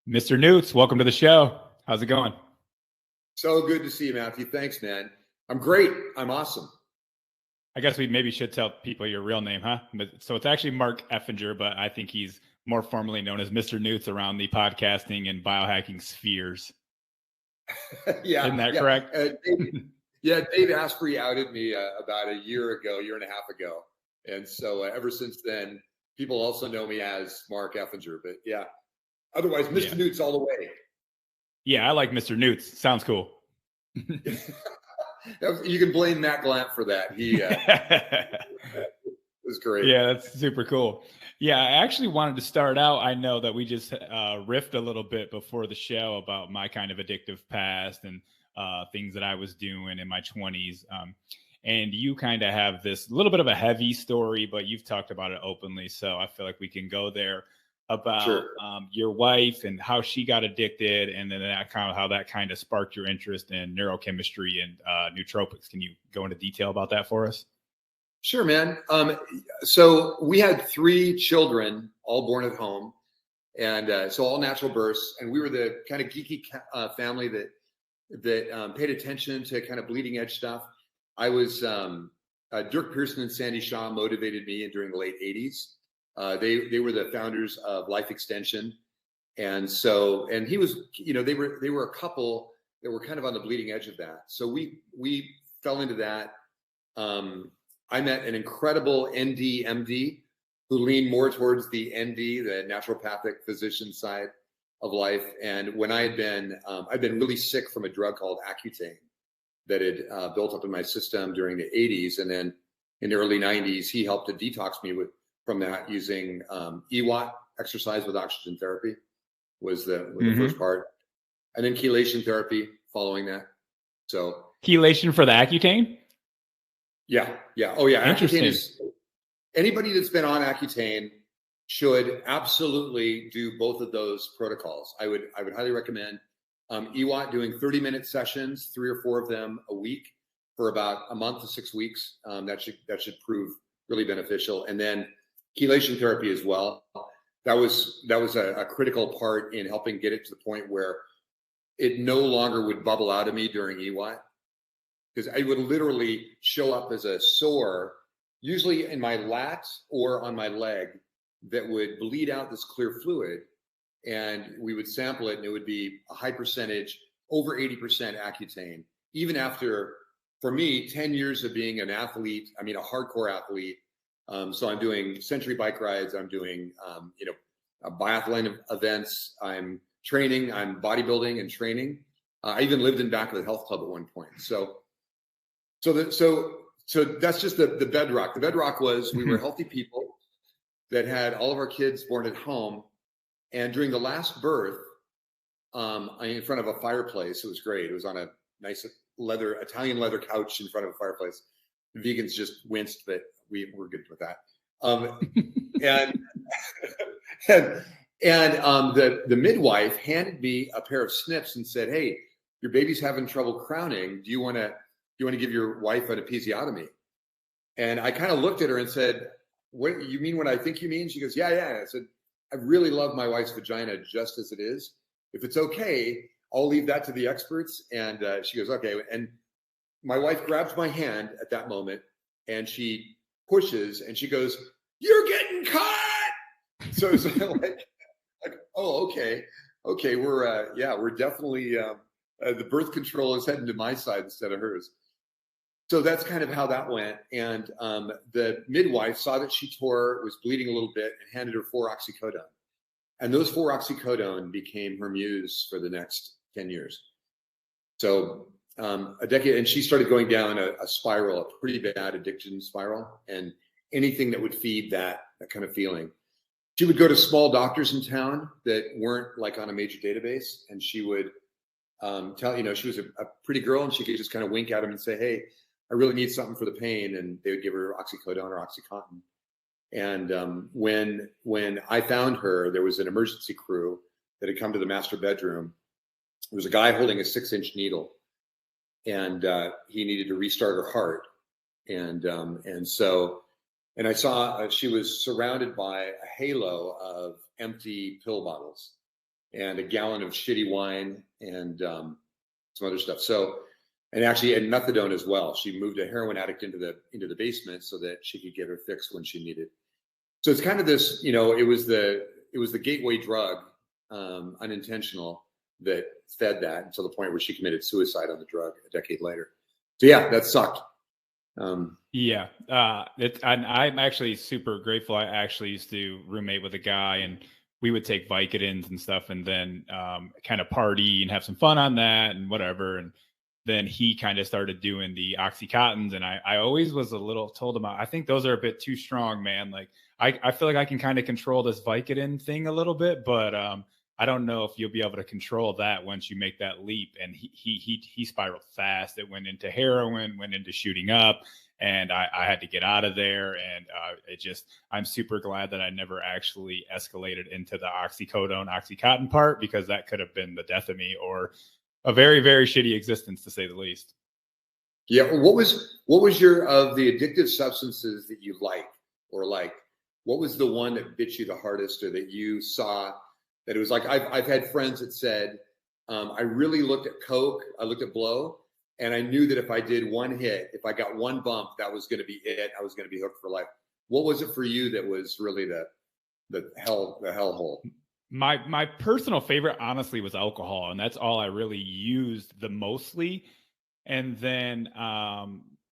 Mr. Noots, welcome to the show. How's it going? So good to see you, Matthew. Thanks, man. I'm great. I'm awesome. I guess we maybe should tell people your real name, huh? So it's actually Mark Effinger, but I think he's more formally known as Mr. Noots around the podcasting and biohacking spheres. Yeah. Isn't that correct? Dave Asprey outed me about a year and a half ago. And so ever since then, people also know me as Mark Effinger. But yeah, otherwise, Mr. Noots all the way. Yeah, I like Mr. Noots. Sounds cool. You can blame Matt Glant for that. He was great. Yeah, that's super cool. Yeah, I actually wanted to start out. I know that we just riffed a little bit before the show about my kind of addictive past and things that I was doing in my 20s. And you kind of have this little bit of a heavy story, but you've talked about it openly. So I feel like we can go there about your wife and how she got addicted, and then how that kind of sparked your interest in neurochemistry and nootropics. Can you go into detail about that for us? Sure, man. So we had 3 children, all born at home, and so all natural births. And we were the kind of geeky family that paid attention to kind of bleeding edge stuff. I was Dirk Pearson and Sandy Shaw motivated me during the late 80s. They were the founders of Life Extension, and he was, they were a couple that were kind of on the bleeding edge of that. So we fell into that. I met an incredible ND MD who leaned more towards the ND, the naturopathic physician side of life. And when I'd been really sick from a drug called Accutane that had built up in my system during the 80s, and then in the early 90s, he helped to detox me from that using EWAT, exercise with oxygen therapy, was the first part, and then chelation therapy following that. So chelation for the Accutane? Yeah. Oh yeah. Accutane is, anybody that's been on Accutane should absolutely do both of those protocols. I would highly recommend EWAT doing 30-minute sessions, 3 or 4 of them a week for about a month to 6 weeks. That should prove really beneficial. And then chelation therapy as well. That was a critical part in helping get it to the point where it no longer would bubble out of me during EWAT, because I would literally show up as a sore, usually in my lats or on my leg, that would bleed out this clear fluid, and we would sample it, and it would be a high percentage, over 80% Accutane, even after, for me, 10 years of being an athlete, a hardcore athlete. So I'm doing century bike rides, I'm doing, biathlon events, I'm training, I'm bodybuilding and training. I even lived in back of the health club at one point. So that's just the bedrock. The bedrock was we were healthy people that had all of our kids born at home. And during the last birth, in front of a fireplace, it was great. It was on a nice Italian leather couch in front of a fireplace. The vegans just winced, but we were good with that. The midwife handed me a pair of snips and said, "Hey, your baby's having trouble crowning. Do you want to give your wife an episiotomy?" And I kind of looked at her and said, "What you mean? What I think you mean?" She goes, "Yeah." I said, "I really love my wife's vagina just as it is. If it's okay, I'll leave that to the experts." And she goes, "Okay." And my wife grabs my hand at that moment, and she pushes, and she goes, "You're getting cut." So like, oh, okay, we're definitely the birth control is heading to my side instead of hers. So that's kind of how that went. And the midwife saw that she was bleeding a little bit, and handed her 4 oxycodone. And those 4 oxycodone became her muse for the next 10 years. So a decade, and she started going down a spiral, a pretty bad addiction spiral, and anything that would feed that kind of feeling. She would go to small doctors in town that weren't like on a major database, and she would she was a pretty girl, and she could just kind of wink at them and say, "Hey, I really need something for the pain," and they would give her oxycodone or OxyContin. And when I found her, there was an emergency crew that had come to the master bedroom. There was a guy holding a 6-inch needle, and he needed to restart her heart. And I saw she was surrounded by a halo of empty pill bottles, and a gallon of shitty wine and some other stuff. So, and actually, and methadone as well. She moved a heroin addict into the basement so that she could get her fixed when she needed. So it's kind of this, you know, it was the gateway drug, unintentional, that fed that until the point where she committed suicide on the drug a decade later. So yeah, that sucked. Yeah, I'm actually super grateful. I actually used to roommate with a guy, and we would take Vicodins and stuff, and then kind of party and have some fun on that and whatever. And then he kind of started doing the Oxycontins, and I always was a little told him, I think those are a bit too strong, man. Like I feel like I can kind of control this Vicodin thing a little bit, but I don't know if you'll be able to control that once you make that leap. And he spiraled fast. It went into heroin, went into shooting up, and I had to get out of there. And I'm super glad that I never actually escalated into the Oxycontin part, because that could have been the death of me, or a very, very shitty existence, to say the least. Yeah. What was your, of the addictive substances that you like, or like, what was the one that bit you the hardest, or that you saw that it was like, I've had friends that said, I really looked at Coke, I looked at blow, and I knew that if I did one hit, if I got one bump, that was going to be it. I was going to be hooked for life. What was it for you that was really the hellhole? My personal favorite, honestly, was alcohol, and that's all I really used the mostly. And then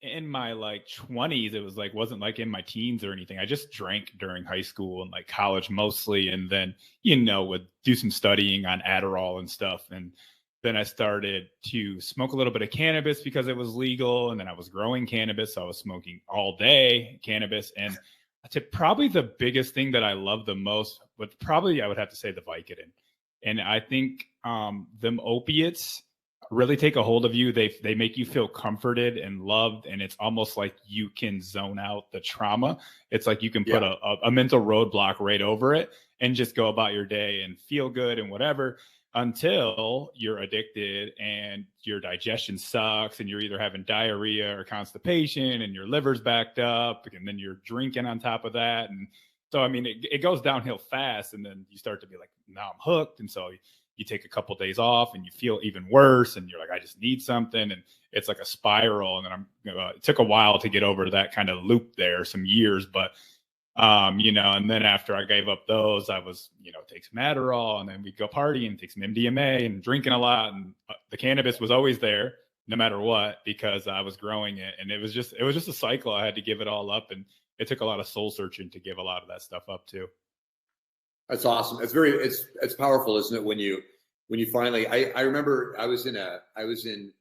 in my like 20s, it was like, wasn't like in my teens or anything. I just drank during high school and like college mostly, and then, you know, would do some studying on Adderall and stuff. And then I started to smoke a little bit of cannabis because it was legal, and then I was growing cannabis, so I was smoking all day cannabis. And probably the biggest thing that I love the most, but probably I would have to say the Vicodin. And I think them opiates really take a hold of you. They make you feel comforted and loved, and it's almost like you can zone out the trauma. It's like you can put a mental roadblock right over it and just go about your day and feel good and whatever, until you're addicted and your digestion sucks and you're either having diarrhea or constipation and your liver's backed up, and then you're drinking on top of that. And so, I mean, it goes downhill fast, and then you start to be like, now I'm hooked. And so you take a couple of days off and you feel even worse, and you're like, I just need something. And it's like a spiral. And then it took a while to get over that kind of loop there, some years, but you know, and then after I gave up those, I was, you know, take some Adderall, and then we'd go party and take some MDMA and drinking a lot. And the cannabis was always there no matter what, because I was growing it. And it was just a cycle. I had to give it all up. And it took a lot of soul searching to give a lot of that stuff up too. That's awesome. It's powerful, isn't it? When you finally, I remember I was in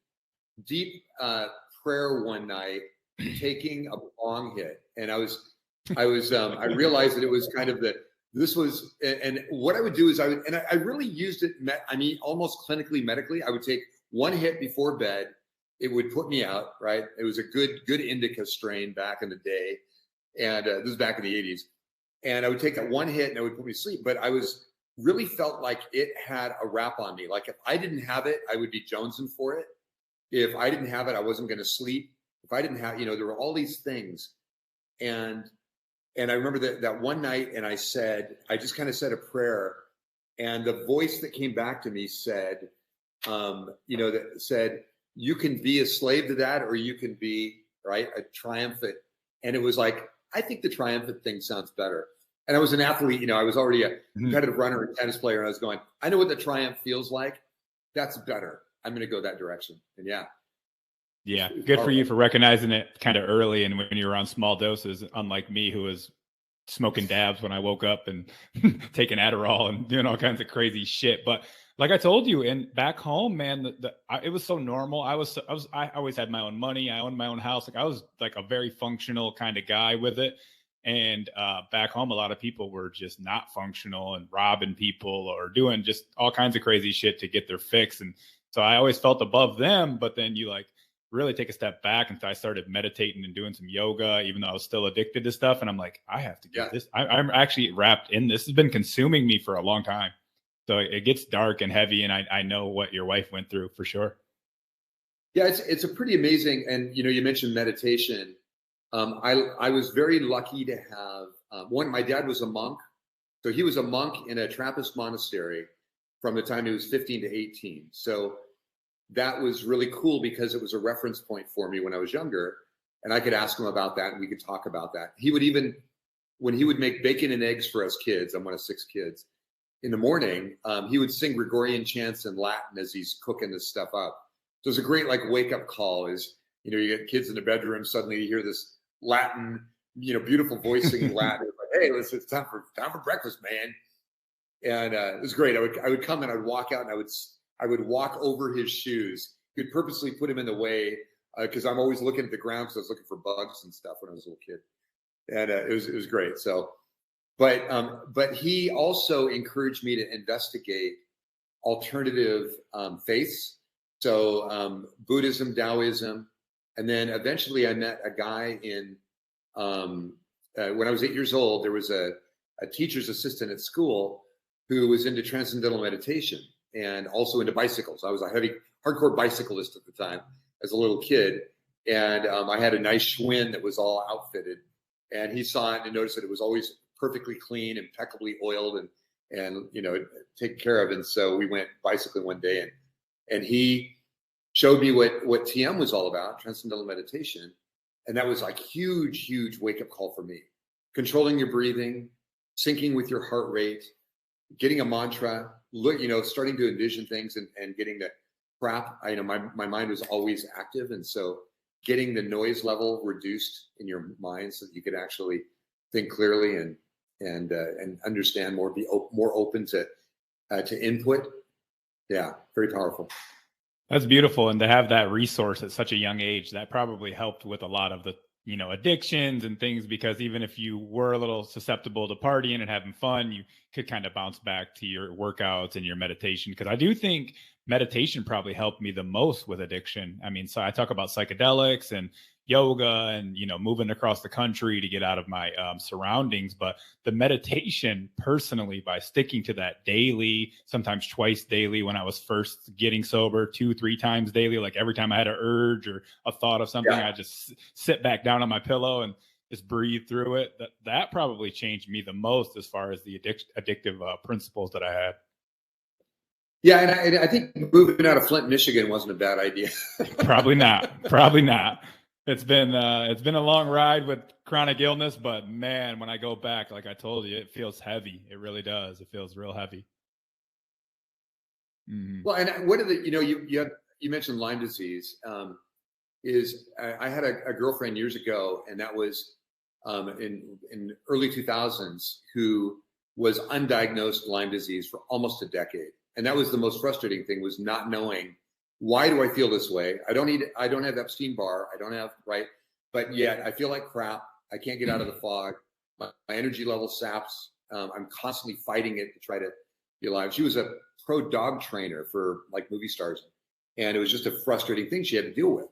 deep prayer one night, taking a bong hit, and I realized that it was kind of and what I would do is I really used it. I mean, almost clinically, medically, I would take one hit before bed. It would put me out, right? It was a good indica strain back in the day. And this is back in the 80s. And I would take that one hit and it would put me to sleep. But I really felt like it had a rap on me. Like if I didn't have it, I would be jonesing for it. If I didn't have it, I wasn't going to sleep. If I didn't have, there were all these things. And I remember that one night, and I just kind of said a prayer, and the voice that came back to me said, that said, you can be a slave to that, or you can be, right, a triumphant. And it was like, I think the triumphant thing sounds better. And I was an athlete, I was already a competitive runner and tennis player. And I was going, I know what the triumph feels like. That's better. I'm going to go that direction. And yeah. Yeah. Good for you for recognizing it kind of early. And when you were on small doses, unlike me, who was smoking dabs when I woke up and taking Adderall and doing all kinds of crazy shit. But like I told you, and back home, man, it was so normal. I always had my own money. I owned my own house. Like I was like a very functional kind of guy with it. And back home, a lot of people were just not functional and robbing people or doing just all kinds of crazy shit to get their fix. And so I always felt above them. But then you like really take a step back, and I started meditating and doing some yoga, even though I was still addicted to stuff. And I'm like, I have to get this. I'm actually wrapped in this. This has been consuming me for a long time. So it gets dark and heavy. And I know what your wife went through for sure. Yeah, it's a pretty amazing. And, you mentioned meditation. I was very lucky to have my dad was a monk. So he was a monk in a Trappist monastery from the time he was 15 to 18. So that was really cool because it was a reference point for me when I was younger, and I could ask him about that and we could talk about that. He would even, when he would make bacon and eggs for us kids, I'm one of 6 kids, in the morning, he would sing Gregorian chants in Latin as he's cooking this stuff up. So it's a great like wake up call. Is, you know, you get kids in the bedroom, suddenly you hear this Latin, you know, beautiful voice singing Latin. It's like, hey, listen, it's time for breakfast, man. And it was great. I would come and I would walk out and I would walk over his shoes. He'd purposely put him in the way because I'm always looking at the ground because I was looking for bugs and stuff when I was a little kid. And it was great. So, but he also encouraged me to investigate alternative faiths. So Buddhism, Taoism, and then eventually I met a guy in when I was 8 years old. There was a teacher's assistant at school who was into transcendental meditation and also into bicycles. I was a hardcore bicyclist at the time as a little kid. And I had a nice Schwinn that was all outfitted. And he saw it and noticed that it was always perfectly clean, impeccably oiled, and you know, taken care of. And so we went bicycling one day, and he showed me what TM was all about, transcendental meditation. And that was like huge wake up call for me. Controlling your breathing, syncing with your heart rate, getting a mantra, you know, starting to envision things and getting the crap. You know, my mind was always active. And so getting the noise level reduced in your mind so that you could actually think clearly and understand more, be more open to input. Yeah, very powerful. That's beautiful. And to have that resource at such a young age, that probably helped with a lot of the, you know, addictions and things, because even if you were a little susceptible to partying and having fun, you could kind of bounce back to your workouts and your meditation. Because I do think meditation probably helped me the most with addiction. I mean, so I talk about psychedelics and yoga and, you know, moving across the country to get out of my surroundings. But the meditation personally, by sticking to that daily, sometimes twice daily when I was first getting sober, 2-3 times daily, like every time I had an urge or a thought of something, I just sit back down on my pillow and just breathe through it. That probably changed me the most as far as the addictive principles that I had. Yeah, and I think moving out of Flint, Michigan wasn't a bad idea. Probably not. Probably not. It's been a long ride with chronic illness, but man, when I go back, like I told you, it feels heavy. It really does. It feels real heavy. Mm-hmm. Well, and one of the, you know, you mentioned Lyme disease. I had a girlfriend years ago, and that was in early 2000s, who was undiagnosed Lyme disease for almost a decade. And that was the most frustrating thing, was not knowing, why do I feel this way? I don't have Epstein-Barr. I don't have, right? But yet I feel like crap. I can't get out of the fog. My energy level saps. I'm constantly fighting it to try to be alive. She was a pro dog trainer for like movie stars. And it was just a frustrating thing she had to deal with.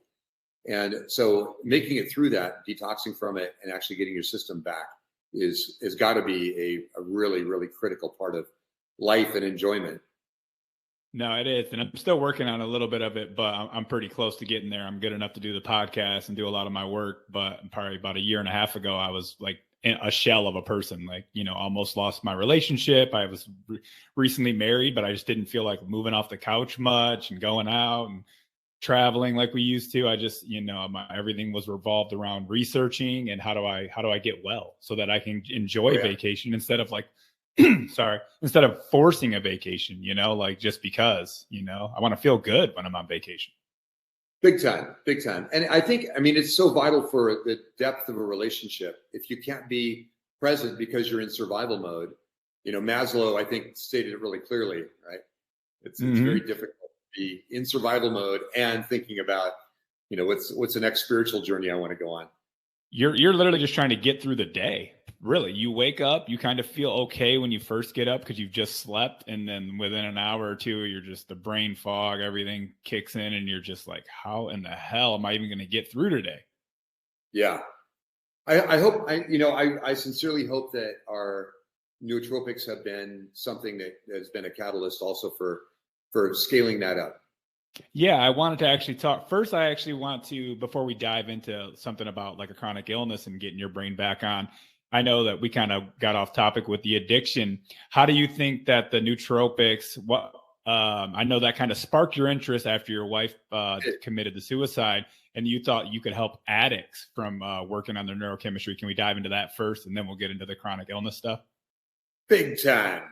And so making it through that, detoxing from it, and actually getting your system back is got to be a really, really critical part of life and enjoyment. No, it is. And I'm still working on a little bit of it, but I'm pretty close to getting there. I'm good enough to do the podcast and do a lot of my work. But probably about a year and a half ago, I was like in a shell of a person, like, you know, almost lost my relationship. I was recently married, but I just didn't feel like moving off the couch much and going out and traveling like we used to. I just, you know, everything was revolved around researching and how do I get well so that I can enjoy vacation instead of like, instead of forcing a vacation, you know, like just because, you know, I want to feel good when I'm on vacation. Big time. And I think, I mean, it's so vital for the depth of a relationship. If you can't be present because you're in survival mode, you know, Maslow, I think, stated it really clearly, right? It's very difficult to be in survival mode and thinking about, you know, what's the next spiritual journey I want to go on. You're literally just trying to get through the day. Really, you wake up, you kind of feel okay when you first get up because you've just slept. And then within an hour or two, you're just the brain fog, everything kicks in and you're just like, how in the hell am I even going to get through today? Yeah. I sincerely hope that our nootropics have been something that has been a catalyst also for scaling that up. Yeah, I wanted to actually talk. First, I actually want to, before we dive into something about like a chronic illness and getting your brain back on, I know that we kind of got off topic with the addiction. How do you think that the nootropics, I know that kind of sparked your interest after your wife committed the suicide, and you thought you could help addicts from working on their neurochemistry. Can we dive into that first, and then we'll get into the chronic illness stuff? Big time.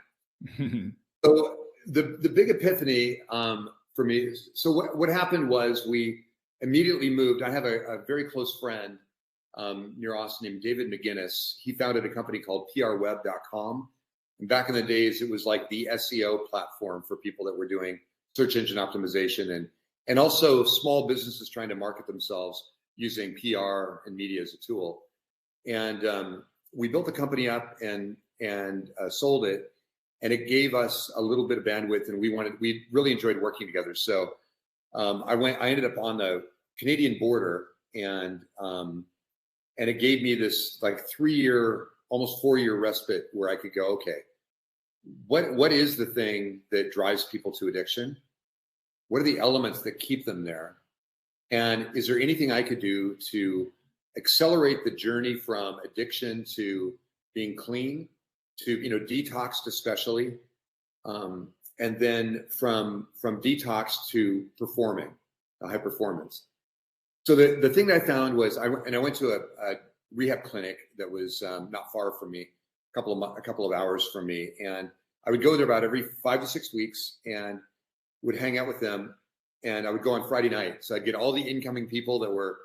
So the big epiphany for me. So what happened was we immediately moved. I have a very close friend near Austin named David McGinnis. He founded a company called prweb.com. And back in the days, it was like the SEO platform for people that were doing search engine optimization and also small businesses trying to market themselves using PR and media as a tool. And we built the company up and sold it, and it gave us a little bit of bandwidth, and we really enjoyed working together. So I ended up on the Canadian border, and it gave me this like 3-year, almost 4-year respite where I could go, okay, what is the thing that drives people to addiction? What are the elements that keep them there? And is there anything I could do to accelerate the journey from addiction to being clean, to detox especially, and then from detox to performing, high performance. So the thing that I found was I went to a rehab clinic that was not far from me, a couple of hours from me, and I would go there about every 5 to 6 weeks and would hang out with them. And I would go on Friday night, so I'd get all the incoming people that were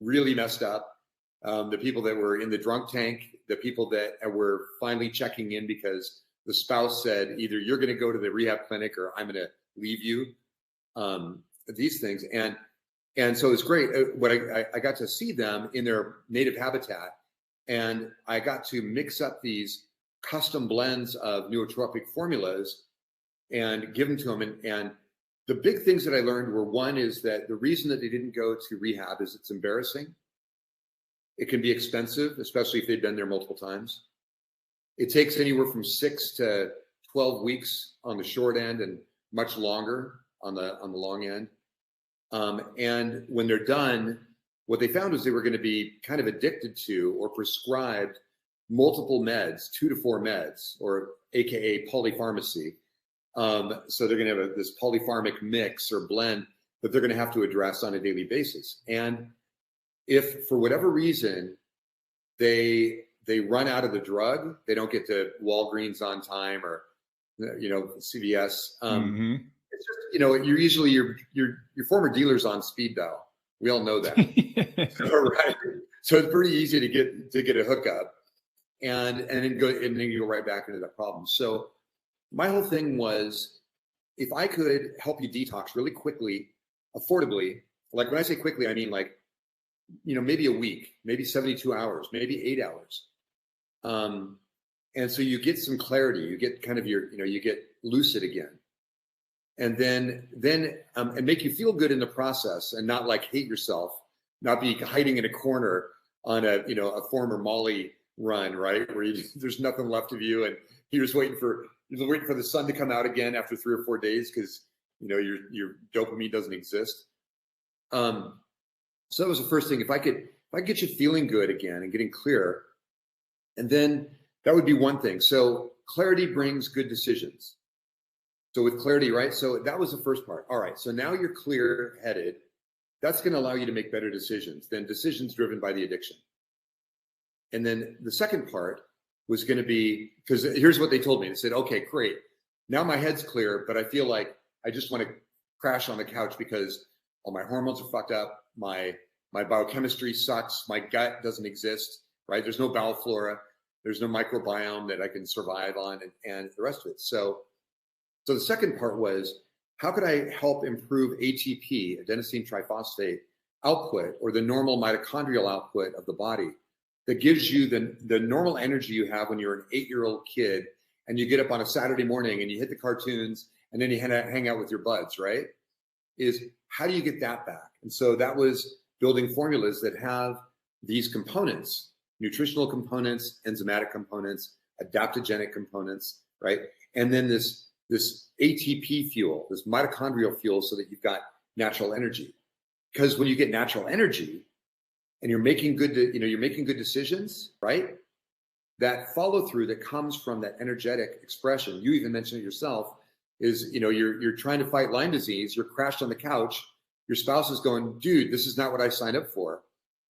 really messed up, the people that were in the drunk tank, the people that were finally checking in because the spouse said either you're going to go to the rehab clinic or I'm going to leave you. These things, and so it's great. What I got to see them in their native habitat, and I got to mix up these custom blends of nootropic formulas and give them to them. And the big things that I learned were, one is that the reason that they didn't go to rehab is it's embarrassing. It can be expensive, especially if they've been there multiple times. It takes anywhere from 6 to 12 weeks on the short end and much longer on the long end. And when they're done, what they found was they were going to be kind of addicted to or prescribed multiple meds, 2 to 4 meds, or AKA polypharmacy. So they're going to have this polypharmac mix or blend that they're going to have to address on a daily basis. And if for whatever reason they run out of the drug, they don't get to Walgreens on time or CVS. It's just, you're usually your former dealer's on speed dial. We all know that. Right. So it's pretty easy to get a hookup and then you go right back into that problem. So my whole thing was, if I could help you detox really quickly, affordably, like when I say quickly, I mean like, maybe a week, maybe 72 hours, maybe 8 hours. And so you get some clarity, you get kind of you get lucid again. And then and make you feel good in the process and not like hate yourself, not be hiding in a corner on a former Molly run, right? Where there's nothing left of you and you're just waiting for the sun to come out again after 3 or 4 days because your dopamine doesn't exist. So that was the first thing. If I get you feeling good again and getting clear, and then that would be one thing. So clarity brings good decisions. So with clarity, right? So that was the first part. All right. So now you're clear-headed. That's going to allow you to make better decisions than decisions driven by the addiction. And then the second part was going to be, because here's what they told me. They said, okay, great. Now my head's clear, but I feel like I just want to crash on the couch because all my hormones are fucked up. My biochemistry sucks. My gut doesn't exist, right? There's no bowel flora. There's no microbiome that I can survive on and the rest of it. So the second part was, how could I help improve ATP, adenosine triphosphate output, or the normal mitochondrial output of the body that gives you the normal energy you have when you're an 8-year-old kid and you get up on a Saturday morning and you hit the cartoons and then you hang out with your buds, right? Is how do you get that back? And so that was building formulas that have these components, nutritional components, enzymatic components, adaptogenic components, right? And then this ATP fuel, this mitochondrial fuel, so that you've got natural energy. Because when you get natural energy and you're making good decisions, right? That follow through that comes from that energetic expression. You even mentioned it yourself. is, you're trying to fight Lyme disease, you're crashed on the couch, your spouse is going, dude, this is not what I signed up for,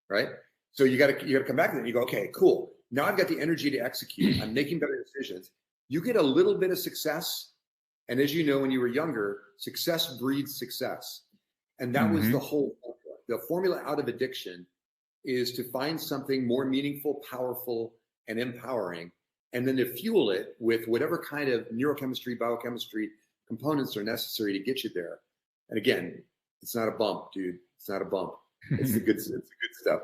right? So you got to come back to that and you go, okay, cool. Now I've got the energy to execute. I'm making better decisions. You get a little bit of success. And as you know, when you were younger, success breeds success. And that was the whole formula. The formula out of addiction is to find something more meaningful, powerful, and empowering, and then to fuel it with whatever kind of neurochemistry, biochemistry components are necessary to get you there. And again, it's not a bump, dude. It's not a bump. It's the good stuff.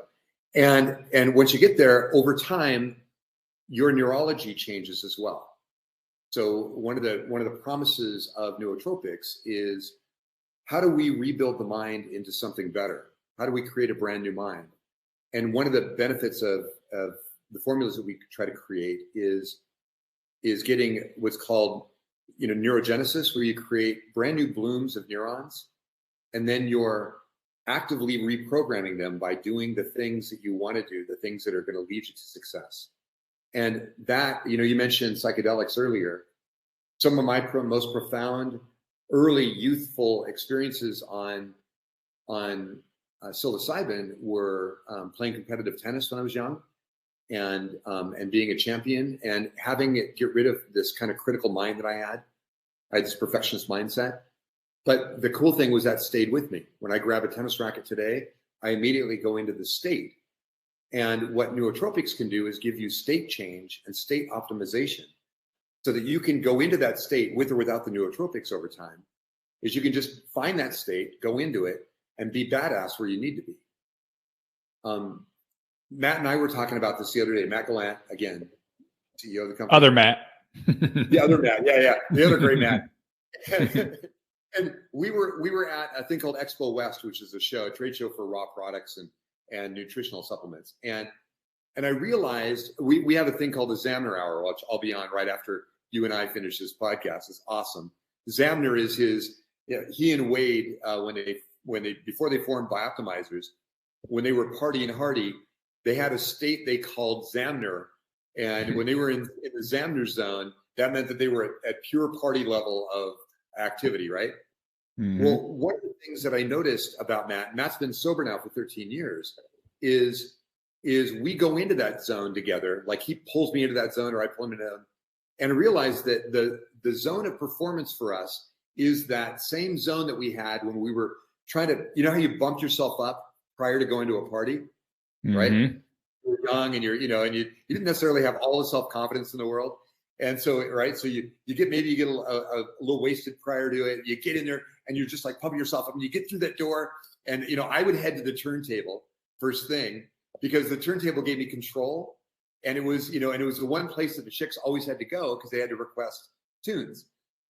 And once you get there, over time, your neurology changes as well. So one of the promises of nootropics is, how do we rebuild the mind into something better? How do we create a brand new mind? And one of the benefits of the formulas that we try to create is getting what's called, neurogenesis, where you create brand new blooms of neurons, and then you're actively reprogramming them by doing the things that you want to do, the things that are going to lead you to success. And that, you mentioned psychedelics earlier. Some of my most profound early youthful experiences on psilocybin were playing competitive tennis when I was young, and being a champion, and having it get rid of this kind of critical mind that I had. I had this perfectionist mindset. But the cool thing was that stayed with me. When I grab a tennis racket today, I immediately go into the state. And what nootropics can do is give you state change and state optimization, so that you can go into that state with or without the nootropics over time. Is you can just find that state, go into it, and be badass where you need to be. Matt and I were talking about this the other day. Matt Gallant, again, CEO of the company. Other Matt. The other Matt, yeah. The other great Matt. And we were at a thing called Expo West, which is a trade show for raw products and nutritional supplements. And I realized we have a thing called the Zamner Hour, which I'll be on right after you and I finish this podcast. It's awesome. Zamner is he and Wade, when they before they formed Bioptimizers, when they were partying hardy, they had a state they called Zamner. And when they were in the Zamner zone, that meant that they were at pure party level of activity, right? Well, one of the things that I noticed about Matt's been sober now for 13 years, is we go into that zone together. Like, he pulls me into that zone, or I pull him into that, and realize that the zone of performance for us is that same zone that we had when we were trying to, how you bumped yourself up prior to going to a party, right? You're young, and and you didn't necessarily have all the self-confidence in the world. And so, right. So you get a little wasted prior to it. You get in there and you're just like pumping yourself up, and you get through that door. And, I would head to the turntable first thing, because the turntable gave me control. And it was, and it was the one place that the chicks always had to go, because they had to request tunes.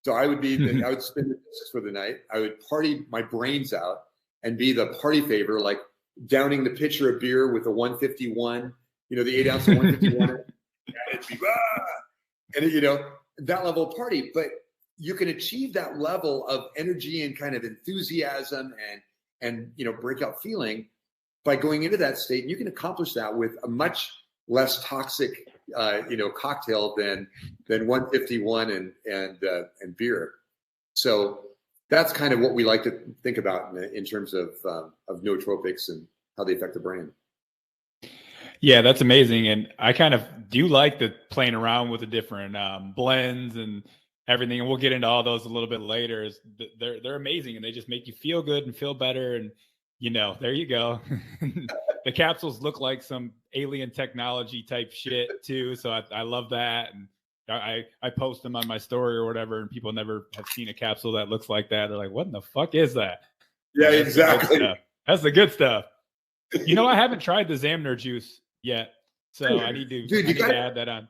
So I would I would spend the discs for the night. I would party my brains out and be the party favor, like downing the pitcher of beer with a 151, the 8-ounce of 151. And it'd be, and that level of party. But you can achieve that level of energy and kind of enthusiasm and breakout feeling by going into that state. And you can accomplish that with a much less toxic cocktail than 151 and beer. So that's kind of what we like to think about in terms of nootropics and how they affect the brain. Yeah, that's amazing. And I kind of do like the playing around with the different blends and everything. And we'll get into all those a little bit later. They're amazing, and they just make you feel good and feel better. And, there you go. The capsules look like some alien technology type shit too. So I love that. And I post them on my story or whatever, and people never have seen a capsule that looks like that. They're like, what in the fuck is that? Yeah, exactly. That's the good stuff. I haven't tried the Zamner juice yet, so I need to, to add that on.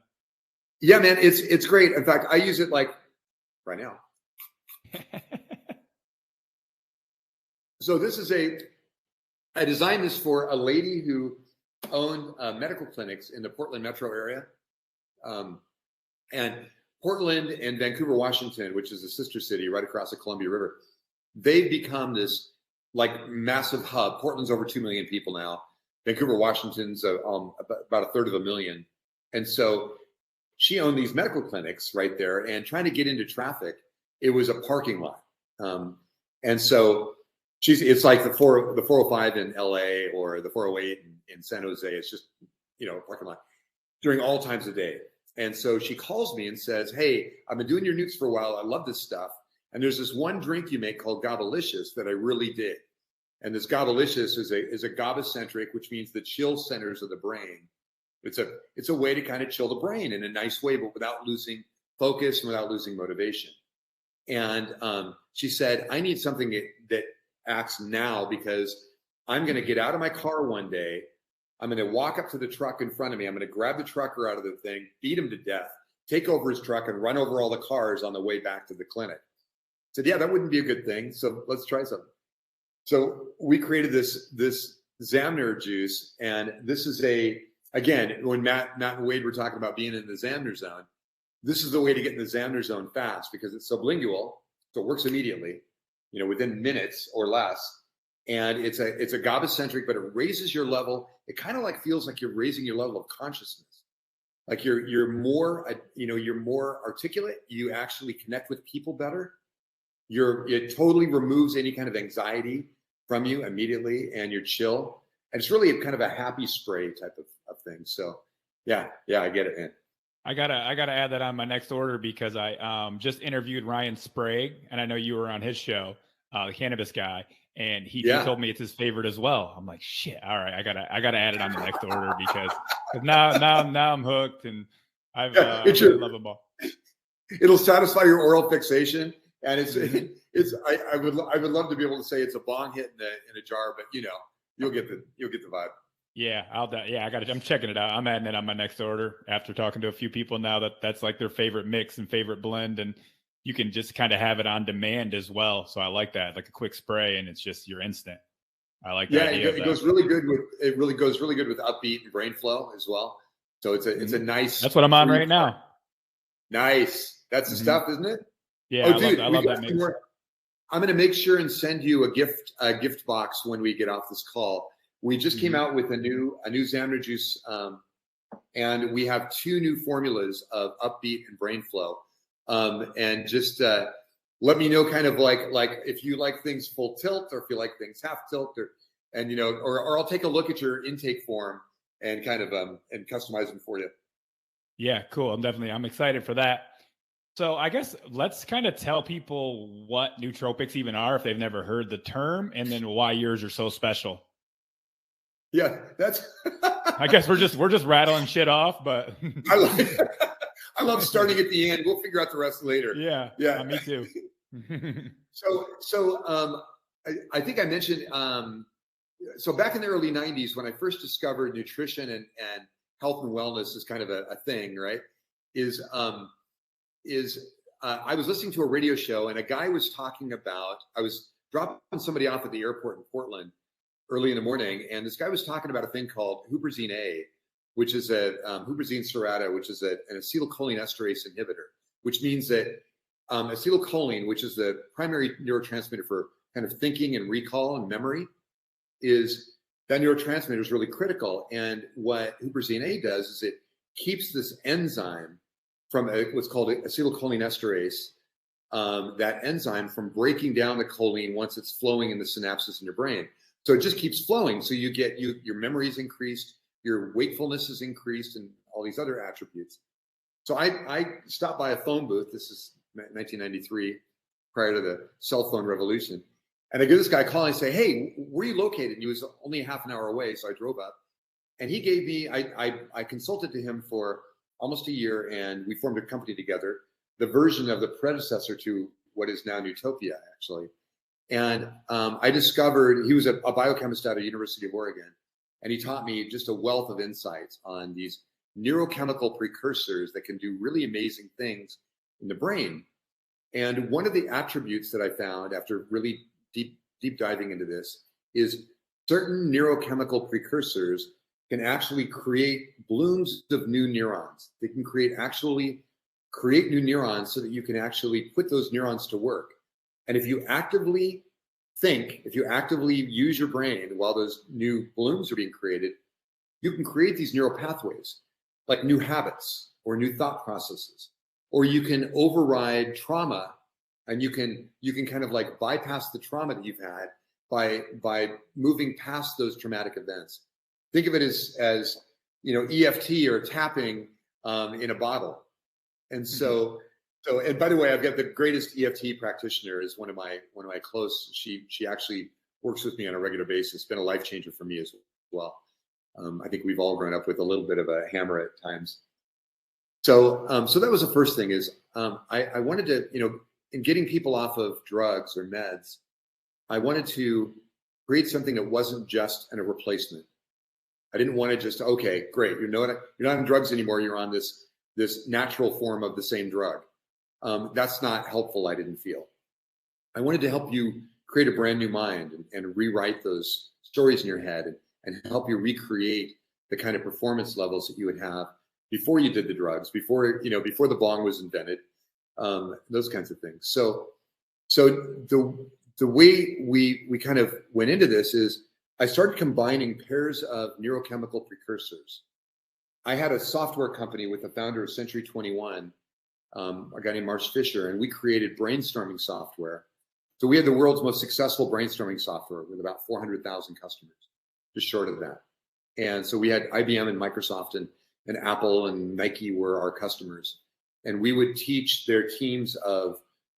Yeah, man, it's great. In fact, I use it like right now. So this is I designed this for a lady who owned medical clinics in the Portland metro area. And Portland and Vancouver, Washington, which is a sister city right across the Columbia River, they've become this like massive hub. Portland's over 2 million people now. Vancouver, Washington's about 1/3 of a million. And so she owned these medical clinics right there, and trying to get into traffic it was a parking lot. And so it's like the 405 in LA or the 408 in San Jose. It's just, you know, a parking lot during all times of day. And so she calls me and says, hey, I've been doing your Noots for a while. I love this stuff. And there's this one drink you make called GABAlicious that I really dig. And this GABAlicious is a GABA-centric, which means the chill centers of the brain. It's a way to kind of chill the brain in a nice way, but without losing focus and without losing motivation. And she said, I need something that acts now, because I'm going to get out of my car one day. I'm going to walk up to the truck in front of me. I'm going to grab the trucker out of the thing, beat him to death, take over his truck, and run over all the cars on the way back to the clinic. I said, yeah, that wouldn't be a good thing. So let's try something. So we created this Zamner juice. And this is again, when Matt and Wade were talking about being in the Zamner zone, this is the way to get in the Zamner zone fast, because it's sublingual. So it works immediately, you know, within minutes or less. And it's a GABA-centric, but it raises your level. It kind of like feels like you're raising your level of consciousness. Like you're more, you know, you're more articulate. You actually connect with people better. It totally removes any kind of anxiety from you immediately, and you're chill. And it's really kind of a happy spray type of thing. So yeah, I get it, man. I gotta add that on my next order, because I just interviewed Ryan Sprague, and I know you were on his show, the cannabis guy, and he told me it's his favorite as well. I'm like, shit, all right, I gotta add it on the next order, because now I'm hooked, and I really love them all. It'll satisfy your oral fixation, and I would love to be able to say it's a bong hit in a jar, but you know, you'll get the vibe. Yeah, I'm checking it out. I'm adding it on my next order after talking to a few people now that's like their favorite mix and favorite blend, and you can just kind of have it on demand as well. So I like that, like a quick spray, and it's just your instant. I like that. Yeah, it goes really good with upbeat and brain flow as well. So it's a nice. That's what I'm on right now. Nice. That's the stuff, isn't it? Yeah, I love that mix. I'm going to make sure and send you a gift box when we get off this call. We just came out with a new Zamner juice, and we have 2 new formulas of upbeat and brain flow. And just let me know kind of like if you like things full tilt, or if you like things half tilt, or I'll take a look at your intake form and kind of and customize them for you. Yeah, cool. I'm excited for that. So I guess let's kind of tell people what nootropics even are, if they've never heard the term, and then why yours are so special. Yeah, that's. I guess we're just rattling shit off, but I love starting at the end. We'll figure out the rest later. Yeah, me too. So I think I mentioned. So back in the early '90s, when I first discovered nutrition and health and wellness as kind of a thing, right? I was listening to a radio show, and a guy was talking about. I was dropping somebody off at the airport in Portland early in the morning, and this guy was talking about a thing called huperzine A, which is huperzine serrata, which is an acetylcholinesterase inhibitor, which means that acetylcholine, which is the primary neurotransmitter for kind of thinking and recall and memory, that neurotransmitter is really critical. And what huperzine A does is it keeps this enzyme from what's called acetylcholinesterase, that enzyme from breaking down the choline once it's flowing in the synapses in your brain. So it just keeps flowing. So you get your memory is increased, your wakefulness is increased, and all these other attributes. So I stopped by a phone booth. This is 1993, prior to the cell phone revolution. And I give this guy a call and I say, hey, where are you located? And he was only half an hour away. So I drove up, and he gave me, I consulted to him for almost a year, and we formed a company together, the version of the predecessor to what is now Nootopia, actually. And I discovered, he was a biochemist out of University of Oregon, and he taught me just a wealth of insights on these neurochemical precursors that can do really amazing things in the brain. And one of the attributes that I found after really deep diving into this is certain neurochemical precursors can actually create blooms of new neurons. They can actually create new neurons so that you can actually put those neurons to work. And if you actively think, if you actively use your brain while those new blooms are being created, you can create these neural pathways, like new habits or new thought processes, or you can override trauma and you can kind of like bypass the trauma that you've had by moving past those traumatic events. Think of it as you know, EFT or tapping in a bottle. And so and by the way, I've got the greatest EFT practitioner is one of my close. She actually works with me on a regular basis. It's been a life changer for me as well. I think we've all grown up with a little bit of a hammer at times. So that was the first thing is I wanted to, you know, in getting people off of drugs or meds, I wanted to create something that wasn't just a replacement. I didn't want to just, okay, great, you're not on drugs anymore. You're on this natural form of the same drug. That's not helpful, I didn't feel. I wanted to help you create a brand new mind and rewrite those stories in your head and help you recreate the kind of performance levels that you would have before you did the drugs, before the bong was invented, those kinds of things. So the way we kind of went into this is I started combining pairs of neurochemical precursors. I had a software company with the founder of Century 21, a guy named Marsh Fisher, and we created brainstorming software. So we had the world's most successful brainstorming software with about 400,000 customers, just short of that. And so we had IBM and Microsoft and Apple and Nike were our customers. And we would teach their teams of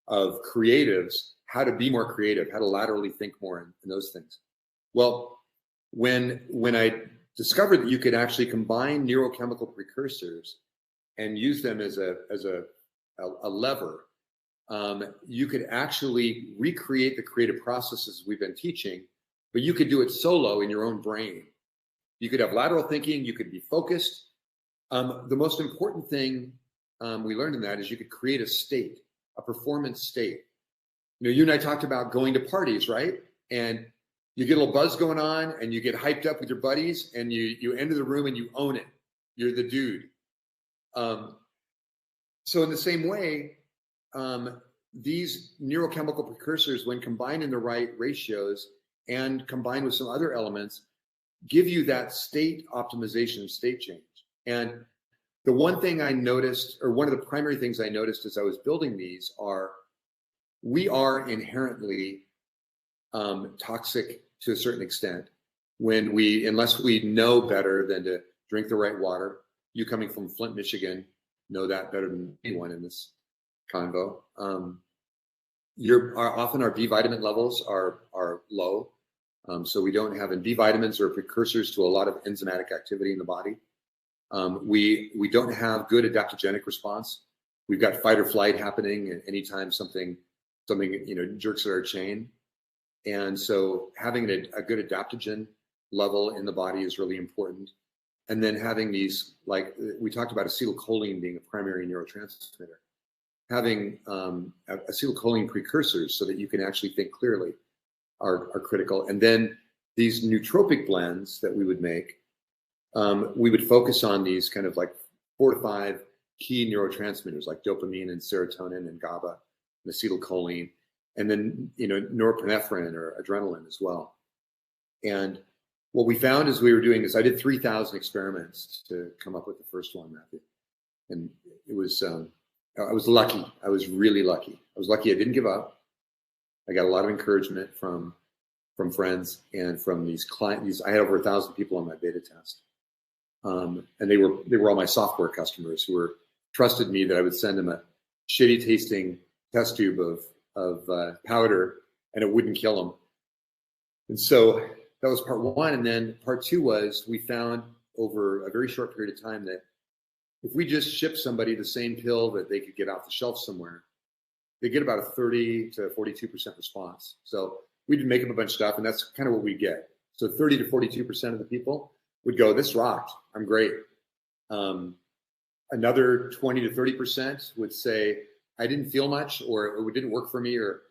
creatives how to be more creative, how to laterally think more and those things. Well, when I discovered that you could actually combine neurochemical precursors and use them as a lever, you could actually recreate the creative processes we've been teaching, but you could do it solo in your own brain. You could have lateral thinking, you could be focused. The most important thing we learned in that is you could create a state, a performance state. You know, you and I talked about going to parties, right? And you get a little buzz going on and you get hyped up with your buddies and you enter the room and you own it. You're the dude. So in the same way, these neurochemical precursors, when combined in the right ratios and combined with some other elements, give you that state optimization, state change. And the one thing I noticed, or one of the primary things I noticed as I was building these we are inherently toxic to a certain extent unless we know better than to drink the right water. You coming from Flint, Michigan, know that better than anyone in this convo. Often our B vitamin levels are low. So we don't have, and B vitamins are precursors to a lot of enzymatic activity in the body. We don't have good adaptogenic response. We've got fight or flight happening at anytime something jerks at our chain. And so having a good adaptogen level in the body is really important. And then having these, like we talked about acetylcholine being a primary neurotransmitter, having acetylcholine precursors so that you can actually think clearly are critical. And then these nootropic blends that we would make, we would focus on these kind of like 4 to 5 key neurotransmitters like dopamine and serotonin and GABA and acetylcholine, and then norepinephrine or adrenaline as well. And what we found as we were doing this, I did 3,000 experiments to come up with the first one, Matthew. And it was, I was lucky. I was really lucky. I was lucky I didn't give up. I got a lot of encouragement from friends and from these clients. I had over 1,000 people on my beta test. And they were all my software customers who trusted me that I would send them a shitty tasting test tube of powder and it wouldn't kill them. And so that was part one. And then part two was we found over a very short period of time that if we just ship somebody the same pill that they could get off the shelf somewhere, they get about a 30 to 42% response. So we did make up a bunch of stuff, and that's kind of what we get. So 30 to 42% of the people would go, "This rocked, I'm great." Another 20 to 30% would say, "I didn't feel much," or "It didn't work for me," or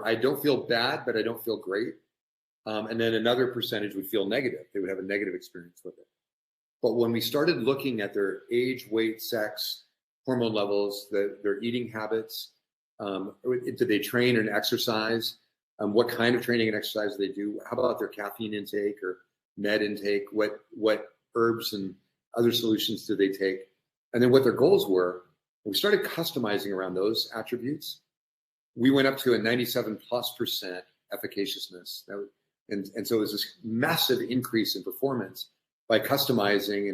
"I don't feel bad, but I don't feel great." And then another percentage would feel negative. They would have a negative experience with it. But when we started looking at their age, weight, sex, hormone levels, their eating habits, did they train and exercise? What kind of training and exercise do they do? How about their caffeine intake or med intake? What herbs and other solutions do they take? And then what their goals were. We started customizing around those attributes. we went up to a 97+% efficaciousness. And so it was this massive increase in performance by customizing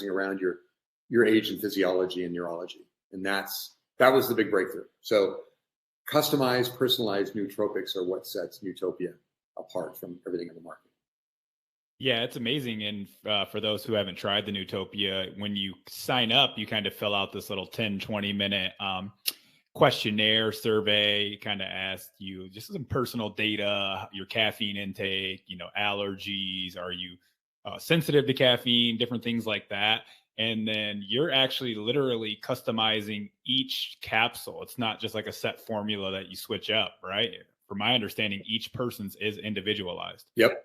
around your age and physiology and neurology. And that was the big breakthrough. So customized, personalized nootropics are what sets Nootopia apart from everything in the market. Yeah, it's amazing. And for those who haven't tried the Nootopia, when you sign up, you kind of fill out this little 10, 20-minute questionnaire survey, kind of asks you just some personal data, your caffeine intake, allergies, are you sensitive to caffeine, different things like that. And then you're actually literally customizing each capsule. It's not just like a set formula that you switch up, right? From my understanding, each person's is individualized. Yep.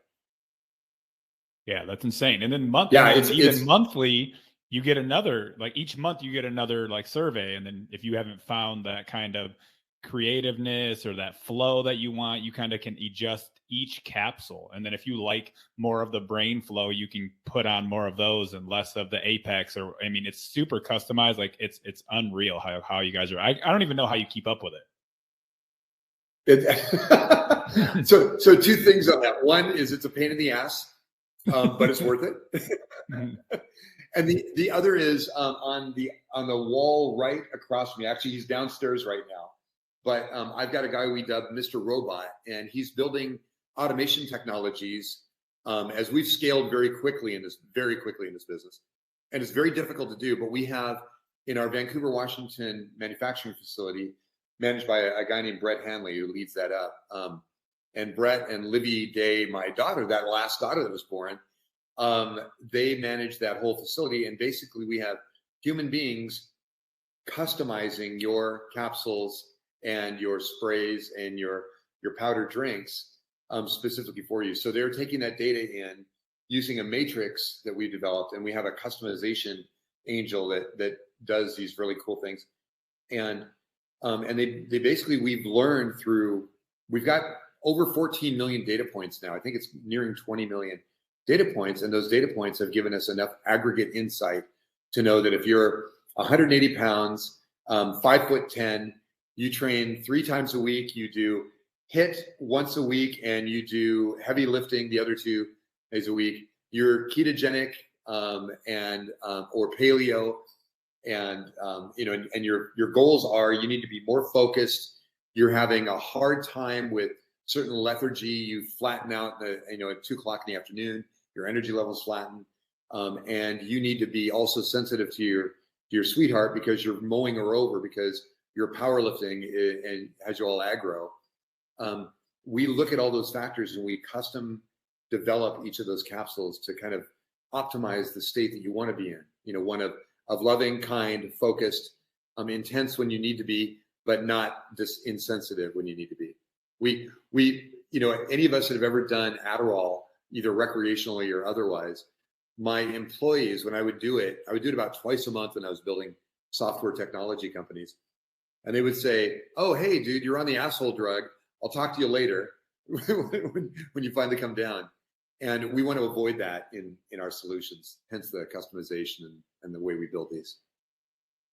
Yeah, that's insane. And then monthly, you get another, like each month you get another like survey. And then if you haven't found that kind of creativeness or that flow that you want, you kind of can adjust each capsule. And then if you like more of the brain flow, you can put on more of those and less of the apex. Or I mean, it's super customized. Like it's unreal how you guys are. I don't even know how you keep up with it. So two things on that. One is it's a pain in the ass. But it's worth it. And the other is on the wall right across from me. Actually, he's downstairs right now. But I've got a guy we dubbed Mr. Robot, and he's building automation technologies as we've scaled very quickly in this business. And it's very difficult to do. But we have in our Vancouver, Washington manufacturing facility, managed by a guy named Brett Hanley, who leads that up. And Brett and Livy Day, my daughter, that last daughter that was born, they manage that whole facility. And basically we have human beings customizing your capsules and your sprays and your powdered drinks specifically for you. So they're taking that data in using a matrix that we developed, and we have a customization angel that does these really cool things. And they basically, we've got over 14 million data points now. I think it's nearing 20 million data points. And those data points have given us enough aggregate insight to know that if you're 180 pounds, 5'10", you train 3 times a week, you do HIIT once a week, and you do heavy lifting the other 2 days a week, you're ketogenic or paleo, and and your goals are, you need to be more focused. You're having a hard time with certain lethargy, you flatten out at 2:00 in the afternoon, your energy levels flatten, and you need to be also sensitive to your sweetheart because you're mowing her over because you're powerlifting and has you all aggro. We look at all those factors and we custom develop each of those capsules to kind of optimize the state that you want to be in. One of loving, kind, focused, intense when you need to be, but not just insensitive when you need to be. We any of us that have ever done Adderall, either recreationally or otherwise, my employees, when I would do it about twice a month when I was building software technology companies. And they would say, "Oh, hey, dude, you're on the asshole drug. I'll talk to you later when you finally come down." And we want to avoid that in our solutions, hence the customization and the way we build these.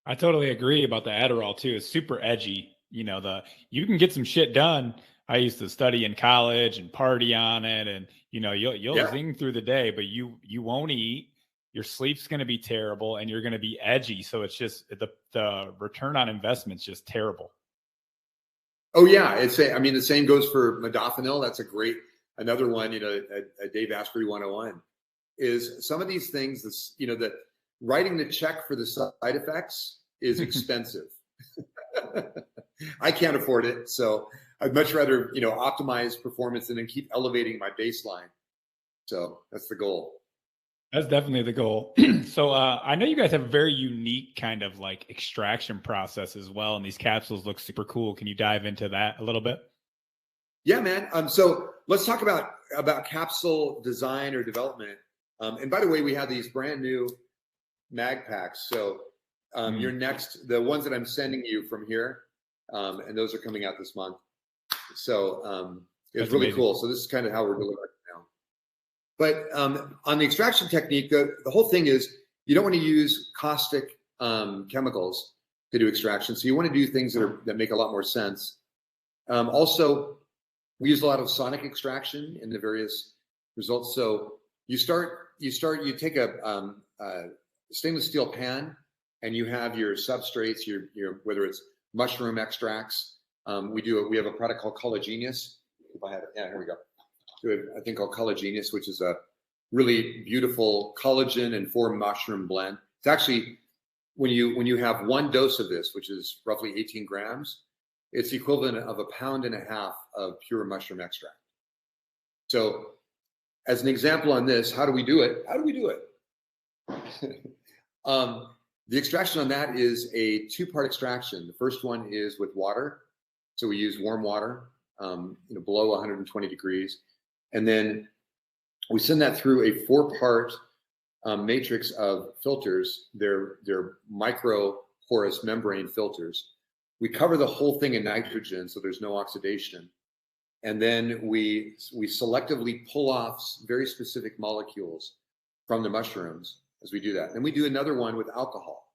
I totally agree about the Adderall too. It's super edgy. You can get some shit done. I used to study in college and party on it, and you'll zing through the day, but you won't eat. Your sleep's going to be terrible, and you're going to be edgy. So it's just the return on investment's just terrible. Oh yeah, the same goes for modafinil. That's another one. A Dave Asprey 101 is some of these things. That writing the check for the side effects is expensive. I can't afford it, so I'd much rather optimize performance and then keep elevating my baseline. So that's the goal. That's definitely the goal. So I know you guys have a very unique kind of like extraction process as well, and these capsules look super cool. Can you dive into that a little bit? Yeah, man. So let's talk about capsule design or development. And by the way, we have these brand new mag packs. So your next, the ones that I'm sending you from here, and those are coming out this month. So it's really amazing. Cool. So this is kind of how we're delivering now. But on the extraction technique, the whole thing is you don't want to use caustic chemicals to do extraction. So you want to do things that make a lot more sense. Also, we use a lot of sonic extraction in the various results. So you take a stainless steel pan, and you have your substrates, your whether it's mushroom extracts. We have a product called Collagenous. If I have it, yeah, here we go. We have a thing called Collagenous, which is a really beautiful collagen and 4 mushroom blend. It's actually, when you have 1 dose of this, which is roughly 18 grams, it's the equivalent of 1.5 pounds of pure mushroom extract. So, as an example on this, how do we do it? The extraction on that is a 2-part extraction. The first one is with water. So we use warm water, below 120 degrees. And then we send that through a 4-part matrix of filters. They're micro porous membrane filters. We cover the whole thing in nitrogen, so there's no oxidation. And then we selectively pull off very specific molecules from the mushrooms as we do that. And we do another one with alcohol,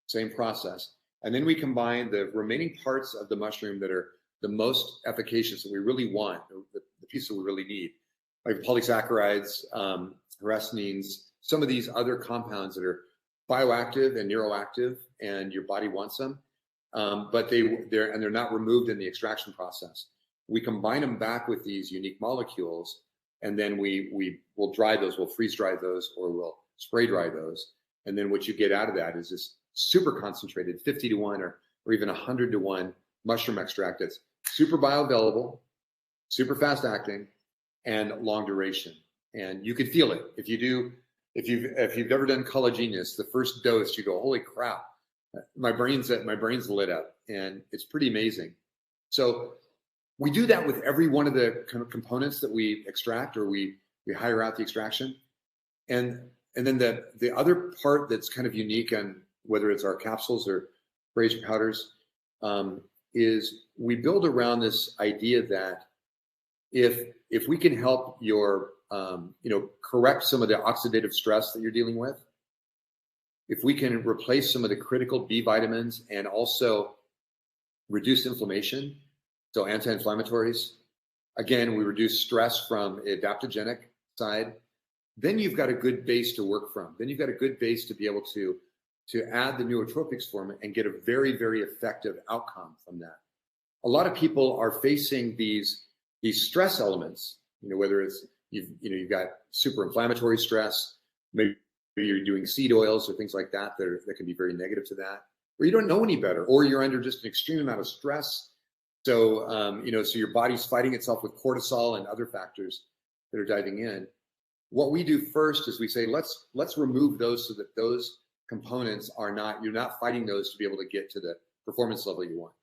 same process. And then we combine the remaining parts of the mushroom that are the most efficacious, that we really want, the piece that we really need, like polysaccharides, racemines, some of these other compounds that are bioactive and neuroactive, and your body wants them, but they're not removed in the extraction process. We combine them back with these unique molecules, and then we will dry those, we'll freeze dry those, or we'll spray dry those. And then what you get out of that is this super concentrated 50 to 1 or even 100 to 1 mushroom extract that's super bioavailable, super fast acting, and long duration. And you can feel it. If you've ever done Collagenous, the first dose, you go, holy crap, my brain's lit up, and it's pretty amazing. So we do that with every one of the kind of components that we extract, or we hire out the extraction. And then the other part that's kind of unique, on whether it's our capsules or sprays or powders, is we build around this idea that if we can help your correct some of the oxidative stress that you're dealing with, if we can replace some of the critical B vitamins and also reduce inflammation, so anti-inflammatories, again, we reduce stress from the adaptogenic side, then you've got a good base to work from. Then you've got a good base to be able to add the nootropics form and get a very, very effective outcome from that. A lot of people are facing these stress elements, whether it's you've got super inflammatory stress, maybe you're doing seed oils or things like that that can be very negative to that, or you don't know any better, or you're under just an extreme amount of stress. So so your body's fighting itself with cortisol and other factors that are diving in. What we do first is we say, let's remove those so that those components you're not fighting those to be able to get to the performance level you want.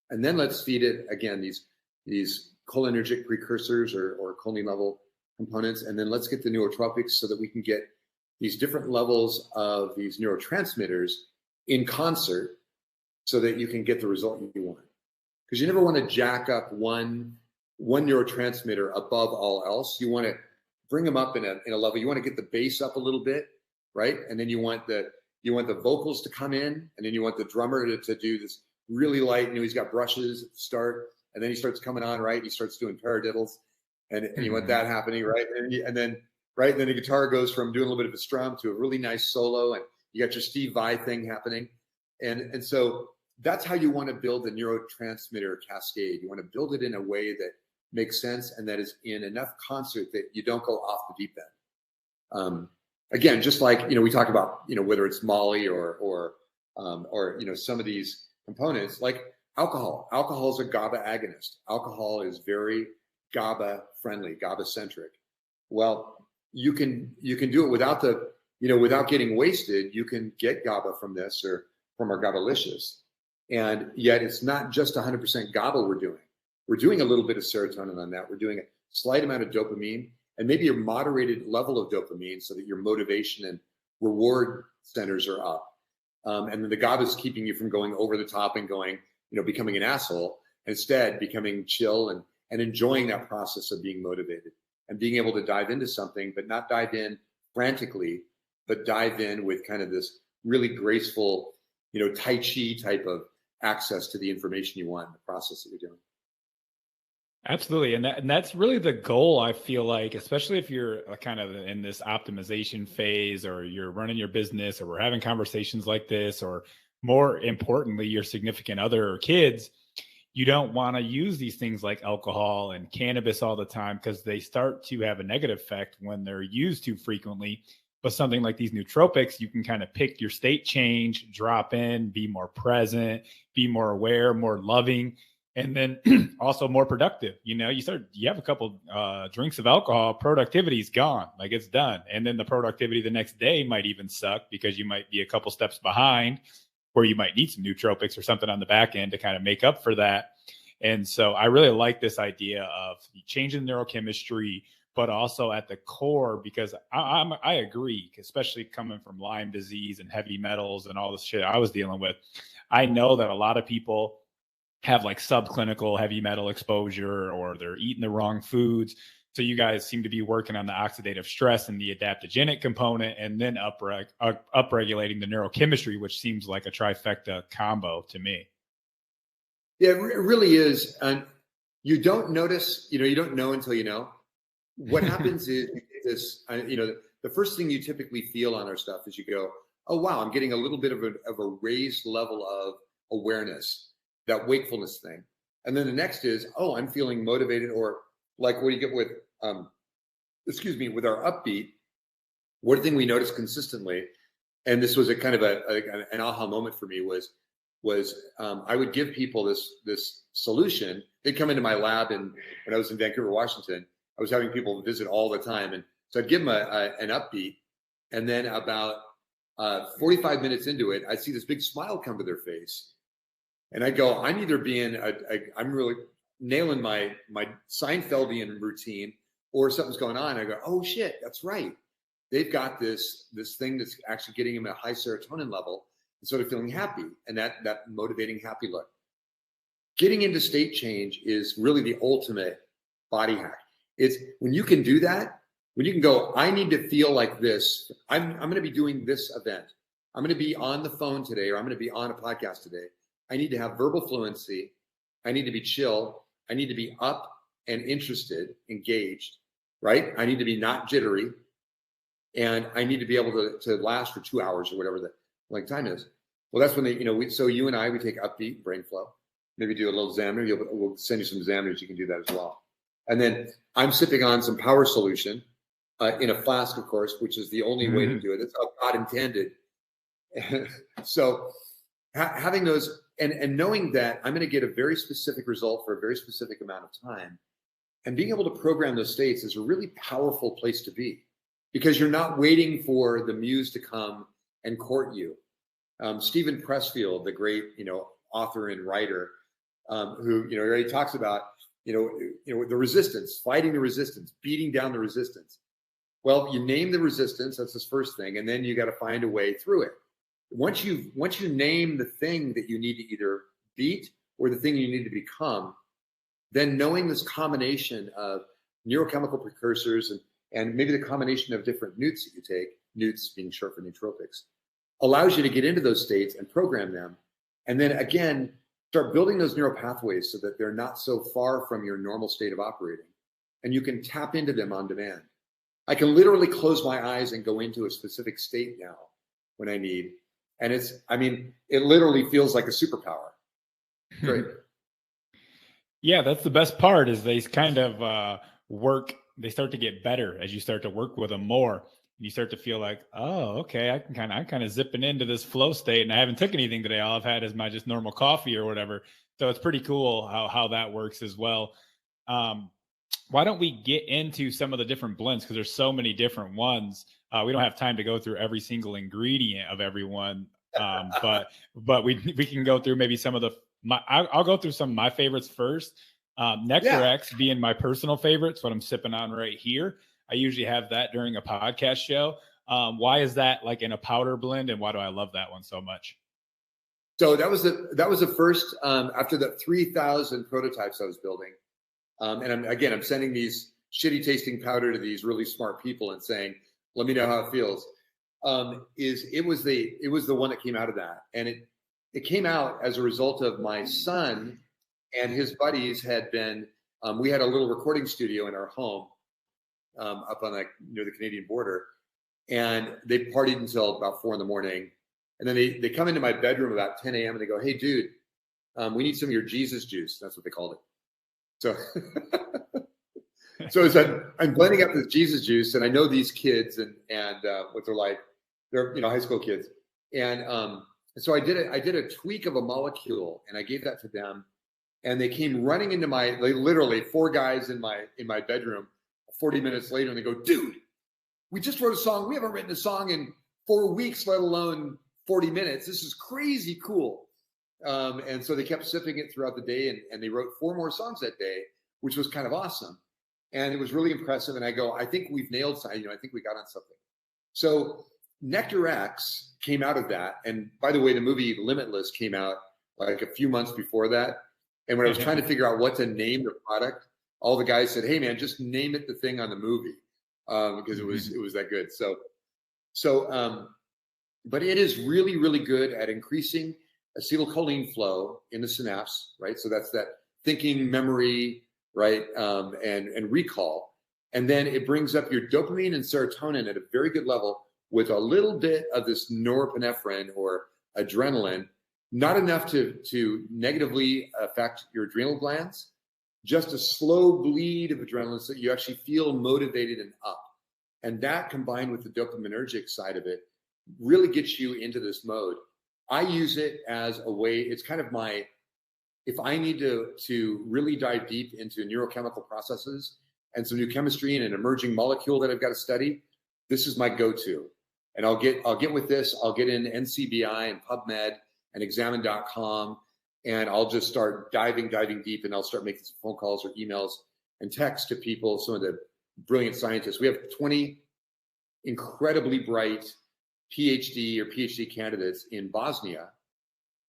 And then let's feed it, again, these cholinergic precursors or choline level components. And then let's get the nootropics so that we can get these different levels of these neurotransmitters in concert so that you can get the result you want. Because you never want to jack up one neurotransmitter above all else. You want to bring them up in a level. You want to get the bass up a little bit, right? And then you want the vocals to come in, and then you want the drummer to do this really light. He's got brushes at the start, and then he starts coming on, right? He starts doing paradiddles, and you want that happening, right? And then the guitar goes from doing a little bit of a strum to a really nice solo, and you got your Steve Vai thing happening, and so that's how you want to build the neurotransmitter cascade. You want to build it in a way that makes sense and that is in enough concert that you don't go off the deep end. Again, just like we talk about whether it's Molly or some of these components, like alcohol. Alcohol is a GABA agonist. Alcohol is very GABA friendly, GABA centric. Well, you can do it without without getting wasted. You can get GABA from this or from our GABAlicious, and yet it's not just 100% GABA we're doing. We're doing a little bit of serotonin on that. We're doing a slight amount of dopamine and maybe a moderated level of dopamine so that your motivation and reward centers are up. And then the GABA is keeping you from going over the top and going, becoming an asshole. Instead, becoming chill and enjoying that process of being motivated and being able to dive into something, but not dive in frantically, but dive in with kind of this really graceful, Tai Chi type of access to the information you want in the process that you're doing. Absolutely. And that's really the goal, I feel like, especially if you're kind of in this optimization phase, or you're running your business, or we're having conversations like this, or more importantly, your significant other or kids. You don't want to use these things like alcohol and cannabis all the time, because they start to have a negative effect when they're used too frequently. But something like these nootropics, you can kind of pick your state change, drop in, be more present, be more aware, more loving, and then also more productive. You have a couple drinks of alcohol, productivity's gone, like it's done. And then the productivity the next day might even suck, because you might be a couple steps behind, where you might need some nootropics or something on the back end to kind of make up for that. And so I really like this idea of changing neurochemistry, but also at the core, because I agree, especially coming from Lyme disease and heavy metals and all this shit I was dealing with. I know that a lot of people have like subclinical heavy metal exposure, or they're eating the wrong foods. So you guys seem to be working on the oxidative stress and the adaptogenic component, and then upregulating the neurochemistry, which seems like a trifecta combo to me. Yeah, it really is. And you don't notice, you don't know until you know. What happens is this, the first thing you typically feel on our stuff is you go, oh, wow, I'm getting a little bit of a raised level of awareness, that wakefulness thing. And then the next is, oh, I'm feeling motivated, or like what you get with, with our upbeat. One thing we noticed consistently, and this was a kind of an aha moment for me, was I would give people this solution. They'd come into my lab, and when I was in Vancouver, Washington, I was having people visit all the time, and so I'd give them an upbeat, and then about 45 minutes into it, I'd see this big smile come to their face, and I'd go, I'm either I'm really nailing my Seinfeldian routine, or something's going on. I go, oh shit, that's right. They've got this thing that's actually getting them a high serotonin level, and sort of feeling happy, and that motivating happy look. Getting into state change is really the ultimate body hack. It's when you can do that, when you can go, I need to feel like this. I'm going to be doing this event. I'm going to be on the phone today, or I'm going to be on a podcast today. I need to have verbal fluency. I need to be chill. I need to be up and interested, engaged, right? I need to be not jittery. And I need to be able to last for 2 hours, or whatever the length time is. Well, that's when so you and I, we take upbeat brain flow, maybe do a little Xamarin. We'll send you some Xamarin. You can do that as well. And then I'm sipping on some power solution in a flask, of course, which is the only way to do it. That's how God intended. So having those and knowing that I'm going to get a very specific result for a very specific amount of time, and being able to program those states is a really powerful place to be, because you're not waiting for the muse to come and court you. Stephen Pressfield, the great, author and writer, who, he talks about, the resistance, fighting the resistance, beating down the resistance. Well, you name the resistance. That's his first thing. And then you got to find a way through it. Once you name the thing that you need to either beat or the thing you need to become, then knowing this combination of neurochemical precursors and maybe the combination of different Noots that you take, Noots being short for nootropics, allows you to get into those states and program them. And then again, start building those neural pathways so that they're not so far from your normal state of operating. And you can tap into them on demand. I can literally close my eyes and go into a specific state now when I need. And it literally feels like a superpower. Great. Yeah, that's the best part, is they kind of they start to get better as you start to work with them more. You start to feel like, oh, okay, I'm kind of zipping into this flow state, and I haven't took anything today. All I've had is my just normal coffee or whatever. So it's pretty cool how that works as well. Why don't we get into some of the different blends? Because there's so many different ones. We don't have time to go through every single ingredient of every one. But we can go through maybe some of I'll go through some of my favorites first. Nectar X being my personal favorite. It's what I'm sipping on right here. I usually have that during a podcast show. Why is that like in a powder blend, and why do I love that one so much? So that was the first after the 3,000 prototypes I was building. And I'm sending these shitty tasting powder to these really smart people and saying, let me know how it feels. It was the one that came out of that. And it came out as a result of my son and his buddies had been we had a little recording studio in our home up on near the Canadian border, and they partied until about 4 a.m. And then they come into my bedroom about 10 a.m. and they go, "Hey, dude, we need some of your Jesus juice." That's what they called it. So, so I'm blending up this Jesus juice, and I know these kids and what they're like. They're high school kids, and so I did a tweak of a molecule, and I gave that to them, and they came running into they literally 4 guys in my bedroom 40 minutes later, and they go, "Dude, we just wrote a song. We haven't written a song in 4 weeks, let alone 40 minutes. This is crazy cool." And so they kept sipping it throughout the day, and they wrote 4 more songs that day, which was kind of awesome. And it was really impressive. And I go, "I think we've nailed something. I think we got on something." So Nectar X came out of that. And by the way, the movie Limitless came out like a few months before that. And when I was trying to figure out what to name the product, all the guys said, "Hey man, just name it the thing on the movie," because it was that good. But it is really, really good at increasing acetylcholine flow in the synapse, right? So that's that thinking, memory, right, and recall. And then it brings up your dopamine and serotonin at a very good level with a little bit of this norepinephrine or adrenaline, not enough to negatively affect your adrenal glands, just a slow bleed of adrenaline so that you actually feel motivated and up. And that combined with the dopaminergic side of it really gets you into this mode. I use it as a way, it's kind of if I need to really dive deep into neurochemical processes and some new chemistry and an emerging molecule that I've got to study, this is my go-to. And I'll get with this, I'll get in NCBI and PubMed and examine.com, and I'll just start diving deep, and I'll start making some phone calls or emails and texts to people, some of the brilliant scientists. We have 20 incredibly bright PhD candidates in Bosnia.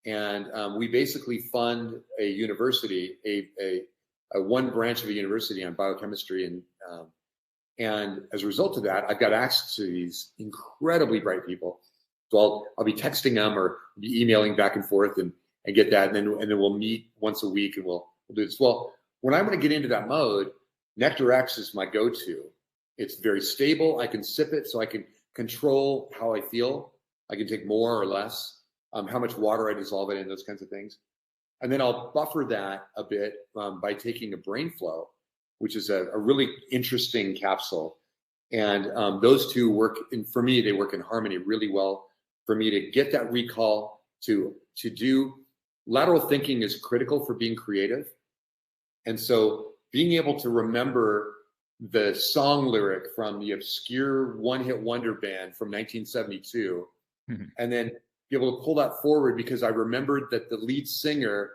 And we basically fund a university, a one branch of a university on biochemistry. And as a result of that, I've got access to these incredibly bright people. So I'll be texting them or be emailing back and forth and get that. And then we'll meet once a week and we'll do this. Well, when I'm going to get into that mode, Nectar X is my go-to. It's very stable. I can sip it so I can control how I feel. I can take more or less, how much water I dissolve it in, those kinds of things. And then I'll buffer that a bit by taking a Brain Flow, which is a really interesting capsule. And those two work, for me, they work in harmony really well for me to get that recall, to do. Lateral thinking is critical for being creative. And so being able to remember the song lyric from the obscure one-hit wonder band from 1972, and then be able to pull that forward because I remembered that the lead singer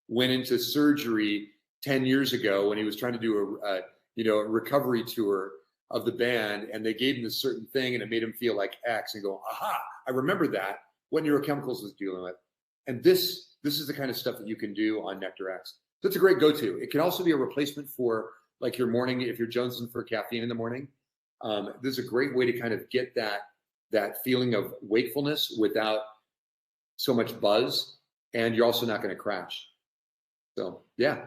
went into surgery 10 years ago when he was trying to do a recovery tour of the band, and they gave him this certain thing and it made him feel like X, and go, aha, I remember that, what neurochemicals was dealing with. And this is the kind of stuff that you can do on Nectar X. So it's a great go-to. It can also be a replacement for like your morning, if you're jonesing for caffeine in the morning. This is a great way to kind of get that feeling of wakefulness without so much buzz, and you're also not going to crash. So yeah.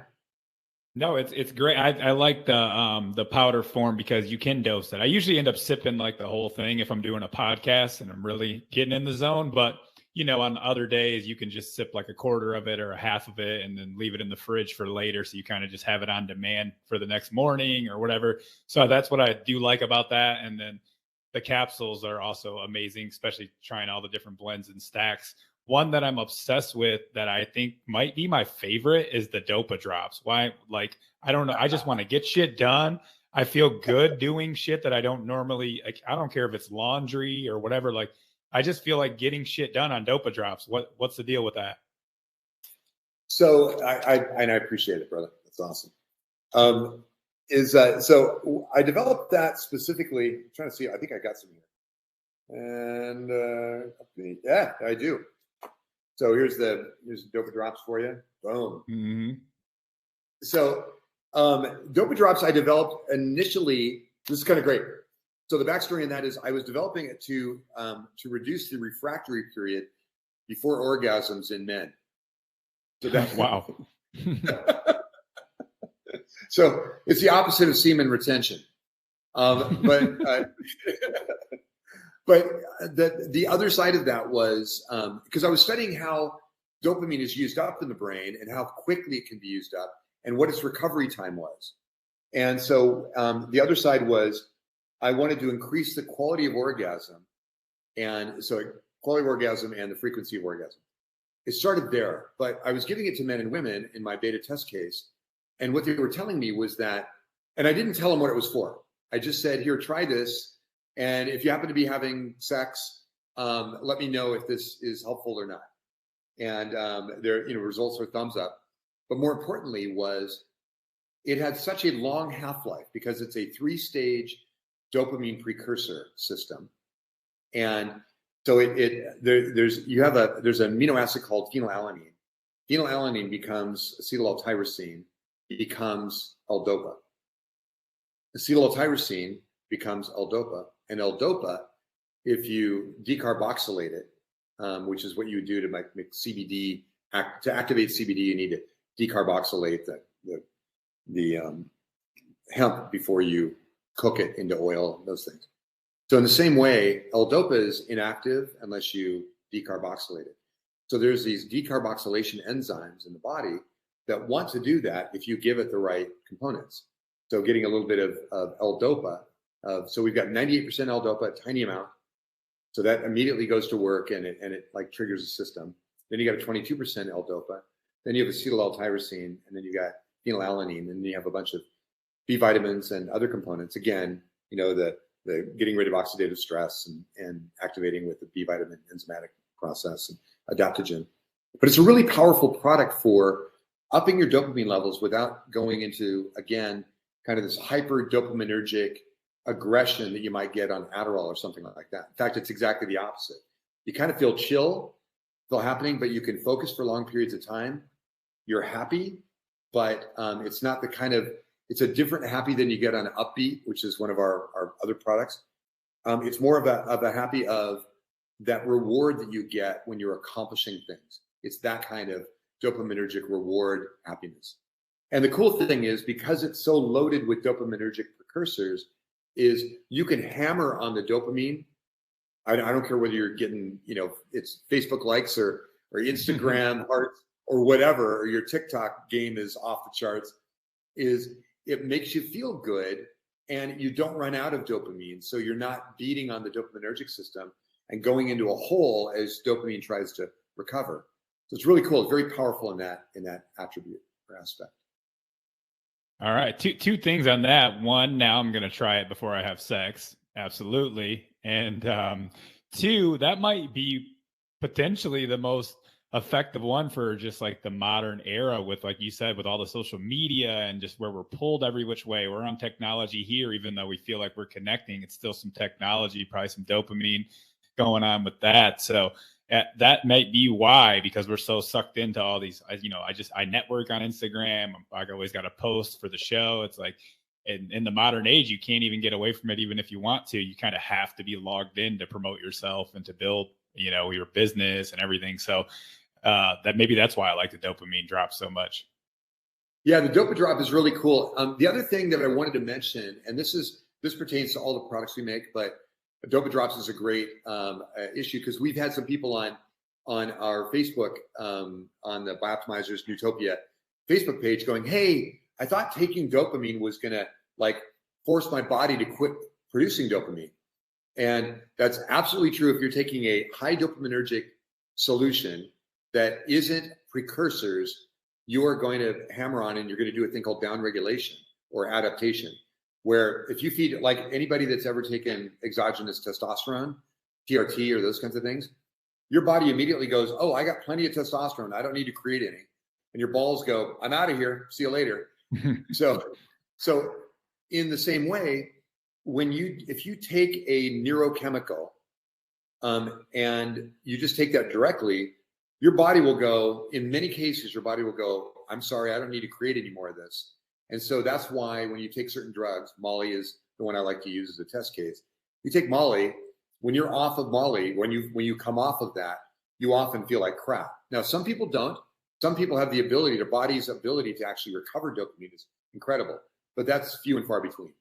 No, it's great. I like the powder form because you can dose it. I usually end up sipping like the whole thing if I'm doing a podcast and I'm really getting in the zone. But on other days you can just sip like a quarter of it or a half of it and then leave it in the fridge for later. So you kind of just have it on demand for the next morning or whatever. So that's what I do like about that. And then the capsules are also amazing, especially trying all the different blends and stacks. One that I'm obsessed with that I think might be my favorite is the Dopa drops. Why? Like, I don't know. I just want to get shit done. I feel good doing shit that I don't normally, like, I don't care if it's laundry or whatever. Like, I just feel like getting shit done on Dopa drops. What's the deal with that? So I appreciate it, brother. That's awesome. So I developed that specifically. I'm trying to see. I think I got some here. And yeah, I do. So here's the Dopa drops for you. Boom. Mm-hmm. So Dopa drops I developed initially. This is kind of great. So the backstory in that is I was developing it to reduce the refractory period before orgasms in men. So that wow. So it's the opposite of semen retention. But the other side of that was because I was studying how dopamine is used up in the brain and how quickly it can be used up and what its recovery time was. And so the other side was I wanted to increase the quality of orgasm. And so quality of orgasm and the frequency of orgasm. It started there, but I was giving it to men and women in my beta test case. And what they were telling me was that, and I didn't tell them what it was for. I just said, here, try this. And if you happen to be having sex, let me know if this is helpful or not. And their results were thumbs up. But more importantly was it had such a long half-life because it's a 3-stage dopamine precursor system. And so there's an amino acid called phenylalanine. Phenylalanine becomes acetyl-L-tyrosine, becomes L-dopa. Acetyl-L-tyrosine becomes L-dopa, and L-dopa, if you decarboxylate it, which is what you would do to make CBD, to activate CBD, you need to decarboxylate the hemp before you cook it into oil, those things. So in the same way, L-dopa is inactive unless you decarboxylate it. So there's these decarboxylation enzymes in the body that want to do that if you give it the right components. So getting a little bit of L-dopa. So we've got 98% L-dopa, a tiny amount. So that immediately goes to work and it like triggers the system. Then you got a 22% L-dopa. Then you have acetyl-L-tyrosine, and then you got phenylalanine, and then you have a bunch of B vitamins and other components. Again, the getting rid of oxidative stress and activating with the B vitamin enzymatic process and adaptogen. But it's a really powerful product for upping your dopamine levels without going into, again, kind of this hyper dopaminergic aggression that you might get on Adderall or something like that. In fact, it's exactly the opposite. You kind of feel chill, feel happening, but you can focus for long periods of time. You're happy, but it's not the kind of, it's a different happy than you get on Upbeat, which is one of our other products. It's more of a happy of that reward that you get when you're accomplishing things. It's that kind of dopaminergic reward happiness. And the cool thing is, because it's so loaded with dopaminergic precursors, is you can hammer on the dopamine. I don't care whether you're getting, it's Facebook likes or Instagram hearts or whatever, or your TikTok game is off the charts, is it makes you feel good and you don't run out of dopamine. So you're not beating on the dopaminergic system and going into a hole as dopamine tries to recover. So it's really cool. It's very powerful in that attribute or aspect. All right. Two things on that. One, now I'm going to try it before I have sex. Absolutely. And two, that might be potentially the most effective one for just like the modern era with, like you said, with all the social media and just where we're pulled every which way. We're on technology here, even though we feel like we're connecting, it's still some technology, probably some dopamine going on with that. So that might be why, because we're so sucked into all these, I network on Instagram. I always got to post for the show. It's like in the modern age, you can't even get away from it. Even if you want to, you kind of have to be logged in to promote yourself and to build, your business and everything. So that's why I like the dopamine drop so much. Yeah, the dopa drop is really cool. The other thing that I wanted to mention, and this pertains to all the products we make, but dopa drops is a great issue because we've had some people on our Facebook, on the Bioptimizers Nootopia Facebook page going, hey, I thought taking dopamine was going to like force my body to quit producing dopamine. And that's absolutely true. If you're taking a high dopaminergic solution that isn't precursors, you are going to hammer on and you're going to do a thing called downregulation or adaptation, where if you feed, like anybody that's ever taken exogenous testosterone, TRT or those kinds of things, your body immediately goes, oh, I got plenty of testosterone. I don't need to create any. And your balls go, I'm out of here. See you later. So in the same way, if you take a neurochemical and you just take that directly, your body will go, in many cases, I'm sorry, I don't need to create any more of this. And so that's why when you take certain drugs, Molly is the one I like to use as a test case. You take Molly, when you're off of Molly, when you come off of that, you often feel like crap. Now, some people don't. Some people have the ability, their body's ability to actually recover dopamine incredible, but that's few and far between.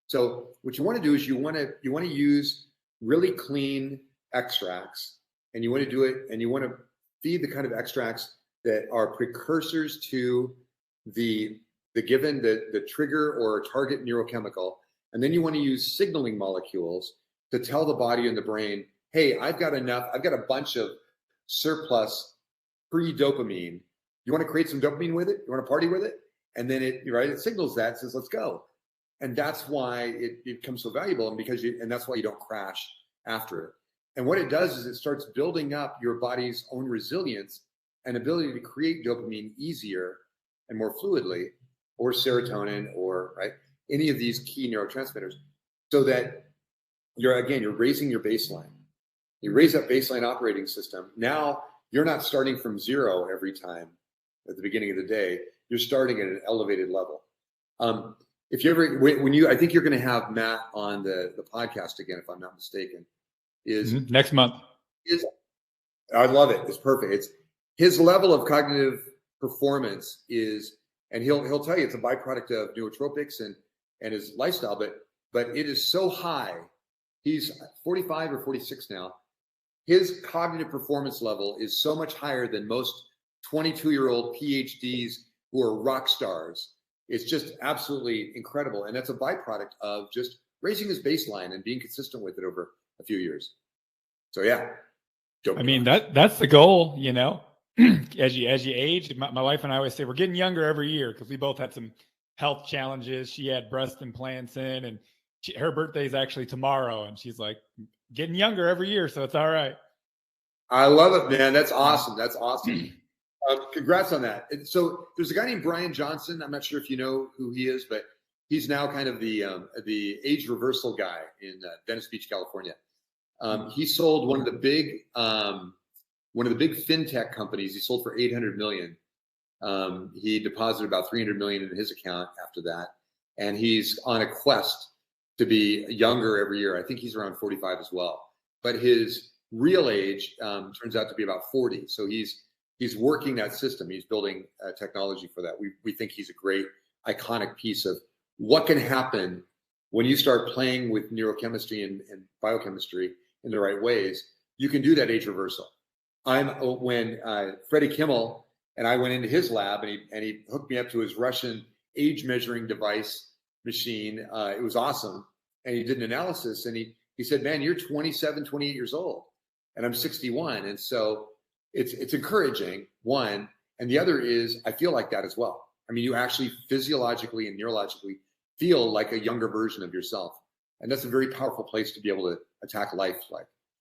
So what you want to do is you want to use really clean extracts, and you want to do it, and you want to feed the kind of extracts that are precursors to the given the trigger or target neurochemical, and then you want to use signaling molecules to tell the body and the brain, hey, I've got a bunch of surplus pre-dopamine. You want to create some dopamine with it? You want to party with it? And then it signals that, says, let's go. And that's why it becomes so valuable, and that's why you don't crash after it. And what it does is it starts building up your body's own resilience and ability to create dopamine easier and more fluidly, or serotonin, or any of these key neurotransmitters, so that you're raising your baseline. You raise that baseline operating system. Now you're not starting from zero every time at the beginning of the day. You're starting at an elevated level. If you ever, I think you're going to have Matt on the podcast again, if I'm not mistaken. Next month. I love it. It's perfect. It's his level of cognitive performance and he'll tell you it's a byproduct of nootropics and his lifestyle, but it is so high. He's 45 or 46 now. His cognitive performance level is so much higher than most 22-year-old PhDs who are rock stars. It's just absolutely incredible. And that's a byproduct of just raising his baseline and being consistent with it over a few years. So yeah. I mean, that's the goal, as you age. My wife and I always say we're getting younger every year, because we both had some health challenges. She had breast implants in, and her birthday is actually tomorrow, and she's like, getting younger every year, so it's all right. I love it, man. That's awesome. That's awesome. Congrats on that. And so there's a guy named Brian Johnson. I'm not sure if you know who he is, but he's now kind of the age reversal guy in Venice Beach, California. He sold one of the big fintech companies. He sold for $800 million. He deposited about $300 million in his account after that, and he's on a quest to be younger every year. I think he's around 45 as well, but his real age turns out to be about 40. So he's working that system. He's building technology for that. We think he's a great iconic piece of what can happen when you start playing with neurochemistry and biochemistry in the right ways. You can do that age reversal. When Freddie Kimmel and I went into his lab, and he hooked me up to his Russian age measuring device machine. It was awesome. And he did an analysis, and he said, man, you're 27, 28 years old, and I'm 61. And so it's encouraging, one. And the other is, I feel like that as well. I mean, you actually physiologically and neurologically feel like a younger version of yourself. And that's a very powerful place to be able to attack life,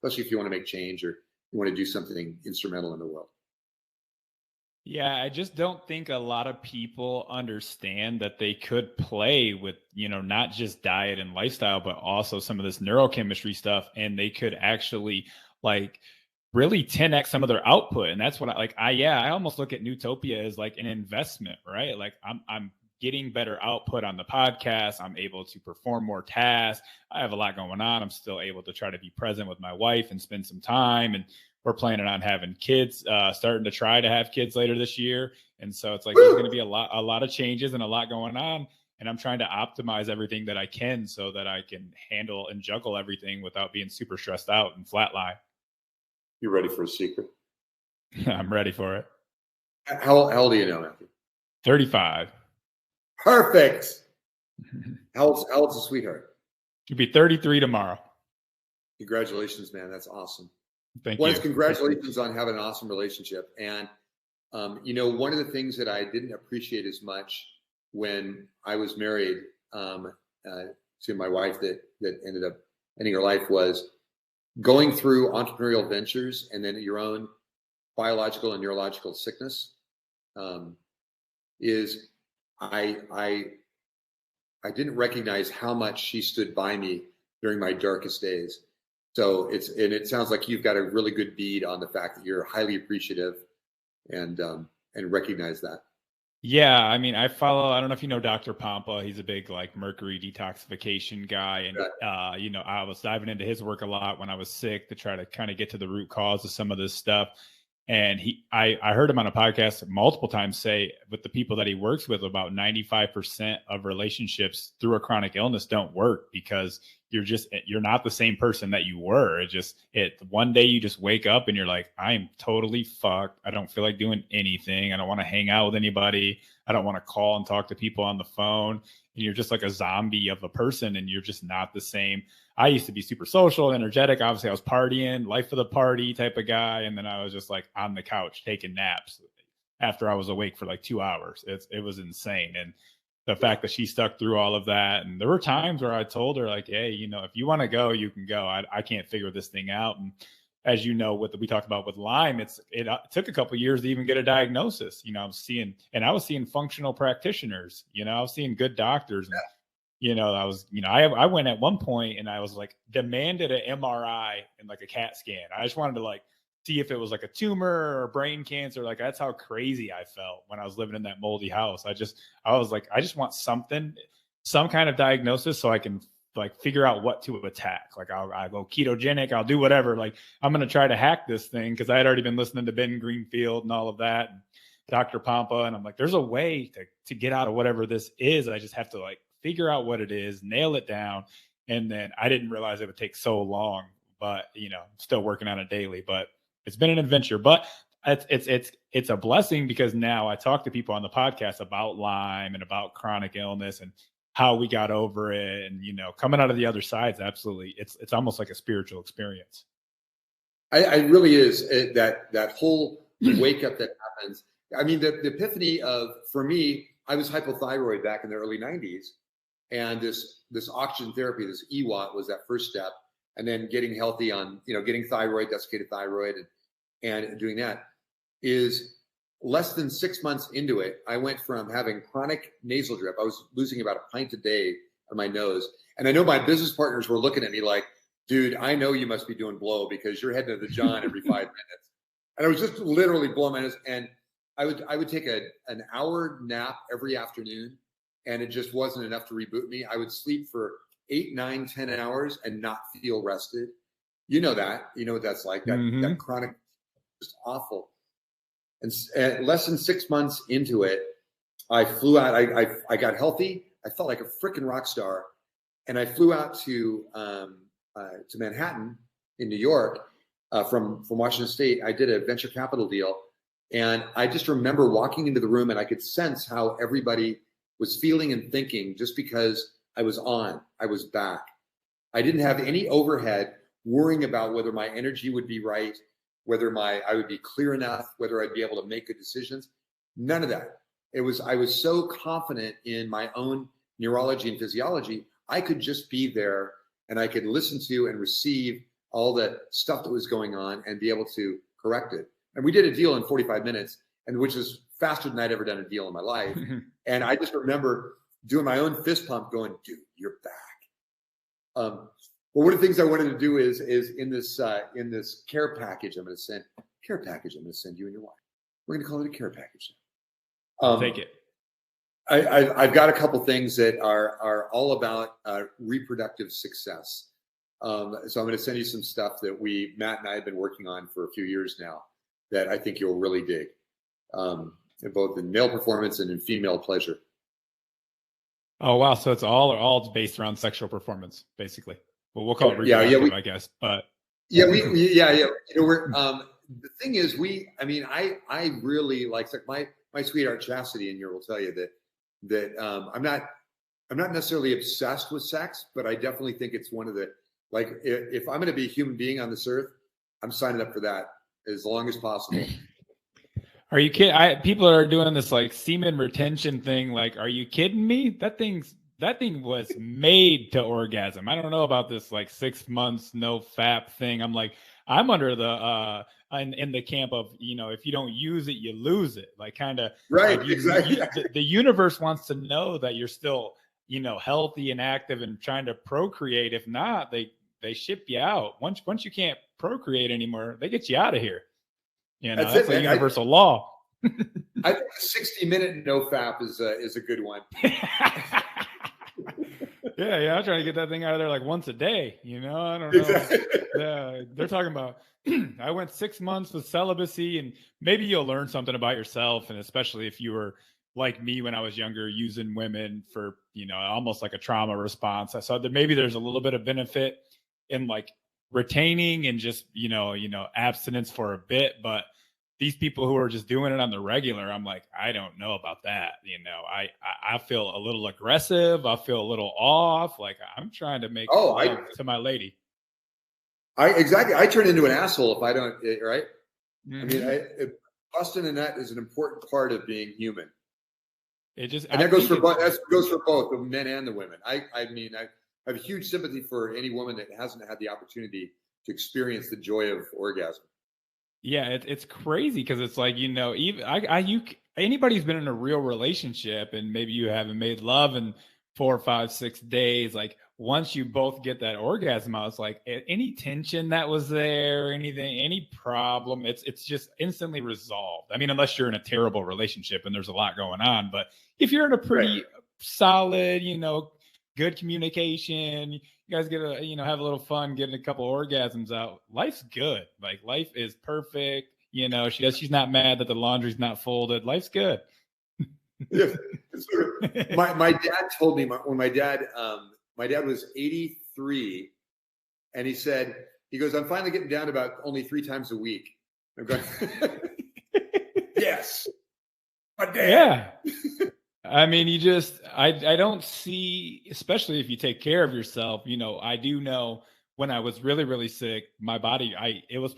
especially if you want to make change or you want to do something instrumental in the world. Yeah, I just don't think a lot of people understand that they could play with, not just diet and lifestyle, but also some of this neurochemistry stuff. And they could actually really 10x some of their output. And that's what I almost look at Nootopia as like an investment, right? Like I'm getting better output on the podcast. I'm able to perform more tasks. I have a lot going on. I'm still able to try to be present with my wife and spend some time. And we're planning on having kids, starting to try to have kids later this year. And so it's there's going to be a lot of changes and a lot going on. And I'm trying to optimize everything that I can so that I can handle and juggle everything without being super stressed out and flatline. You ready for a secret? I'm ready for it. How old are you now, Matthew? 35. Perfect. How old's the sweetheart? You'll be 33 tomorrow. Congratulations, man. That's awesome. Thank you. Congratulations on having an awesome relationship. And, one of the things that I didn't appreciate as much when I was married to my wife that ended up ending her life was going through entrepreneurial ventures and then your own biological and neurological sickness. I didn't recognize how much she stood by me during my darkest days. So it sounds like you've got a really good bead on the fact that you're highly appreciative and recognize that. Yeah, I mean, I don't know if you know Dr. Pompa. He's a big mercury detoxification guy. And, I was diving into his work a lot when I was sick to try to kind of get to the root cause of some of this stuff. And I heard him on a podcast multiple times say with the people that he works with, about 95% of relationships through a chronic illness don't work because you're not the same person that you were. One day you just wake up and you're like, I'm totally fucked. I don't feel like doing anything. I don't want to hang out with anybody. I don't want to call and talk to people on the phone. And you're just like a zombie of a person, and you're just not the same. I used to be super social, energetic. Obviously, I was partying, life of the party type of guy. And then I was just like on the couch taking naps after I was awake for like 2 hours. It was insane. And the fact that she stuck through all of that. And there were times where I told her like, hey, if you want to go, you can go. I can't figure this thing out. And as you know, what we talked about with Lyme, it took a couple of years to even get a diagnosis. I was seeing functional practitioners, I was seeing good doctors. And, I went at one point and I was like demanded an MRI and like a CAT scan. I just wanted to like see if it was like a tumor or brain cancer. Like that's how crazy I felt when I was living in that moldy house. I was like, I just want some kind of diagnosis so I can like figure out what to attack. Like I'll go ketogenic, I'll do whatever. Like I'm going to try to hack this thing because I had already been listening to Ben Greenfield and all of that, and Dr. Pompa. And I'm like, there's a way to get out of whatever this is. I just have to like figure out what it is, nail it down. And then I didn't realize it would take so long, but still working on it daily, but it's been an adventure. But it's a blessing because now I talk to people on the podcast about Lyme and about chronic illness and how we got over it. And, coming out of the other side is absolutely, it's almost like a spiritual experience. I really is that whole wake up that happens. I mean, the epiphany for me, I was hypothyroid back in the early 90s. And this oxygen therapy, this EWAT was that first step. And then getting healthy on, getting thyroid, desiccated thyroid and doing that is less than 6 months into it. I went from having chronic nasal drip. I was losing about a pint a day on my nose. And I know my business partners were looking at me like, dude, I know you must be doing blow because you're heading to the John every 5 minutes. And I was just literally blowing my nose. And I would take an hour nap every afternoon, and it just wasn't enough to reboot me. I would sleep for 8, 9, 10 hours and not feel rested. You know that. You know what that's like. That chronic, just awful. And less than 6 months into it, I flew out. I got healthy. I felt like a freaking rock star, and I flew out to Manhattan in New York from Washington State. I did a venture capital deal, and I just remember walking into the room, and I could sense how everybody was feeling and thinking just because I was back. I didn't have any overhead worrying about whether my energy would be right, whether I would be clear enough, whether I'd be able to make good decisions. None of that. I was so confident in my own neurology and physiology. I could just be there and I could listen to and receive all the stuff that was going on and be able to correct it. And we did a deal in 45 minutes, and which is faster than I'd ever done a deal in my life. And I just remember doing my own fist pump going, dude, you're back. Well, one of the things I wanted to do is in this care package I'm going to send you and your wife. We're going to call it a care package. Take it. I've got a couple things that are all about reproductive success. So I'm going to send you some stuff that Matt and I have been working on for a few years now that I think you'll really dig, both in male performance and in female pleasure. Oh, wow. So it's all based around sexual performance, basically. Well, we'll call it reproductive, I guess. But we're the thing is, I really like my sweetheart Chastity in here will tell you that I'm not necessarily obsessed with sex, but I definitely think it's one of the, like, if I'm going to be a human being on this earth, I'm signing up for that as long as possible. Are you kidding? People are doing this like semen retention thing. Like, are you kidding me? That thing was made to orgasm. I don't know about this like 6 months no fap thing. I'm under the in the camp of, if you don't use it, you lose it. Like kind of right. Like exactly. The universe wants to know that you're still, healthy and active and trying to procreate. If not, they ship you out. Once you can't procreate anymore, they get you out of here. That's a universal law. I think a 60-minute no fap is a good one. Yeah. I'm trying to get that thing out of there like once a day. You know, I don't know. Exactly. Yeah, they're talking about. I went 6 months with celibacy, and maybe you'll learn something about yourself, and especially if you were like me when I was younger, using women for almost like a trauma response. I saw that maybe there's a little bit of benefit in like retaining and just abstinence for a bit, but these people who are just doing it on the regular, I'm like, I don't know about that. I feel a little aggressive. I feel a little off. Like I'm trying to make Oh, love to my lady. exactly. I turn into an asshole if I don't. Right. I mean, Hmm. busting a nut is an important part of being human, It just, and I that goes think for it's, both the men and the women. I mean, I have huge sympathy for any woman that hasn't had the opportunity to experience the joy of orgasm. yeah, it's crazy because it's like, even anybody who's been in a real relationship and maybe you haven't made love in 4, 5, 6 days, like once you both get that orgasm out, it's like any tension that was there, anything, any problem, it's just instantly resolved. I mean, unless you're in a terrible relationship and there's a lot going on, but if you're in a Right. pretty solid, good communication, you guys get have a little fun getting a couple orgasms out, life's good. Like life is perfect. She's not mad that the laundry's not folded. Life's good. Yeah. My dad told me when my dad was 83, and he goes, I'm finally getting down to about only 3 times a week. I'm going, yes, my dad. Yeah. I mean, I don't see, especially if you take care of yourself, I do know when I was really, really sick, my body, it was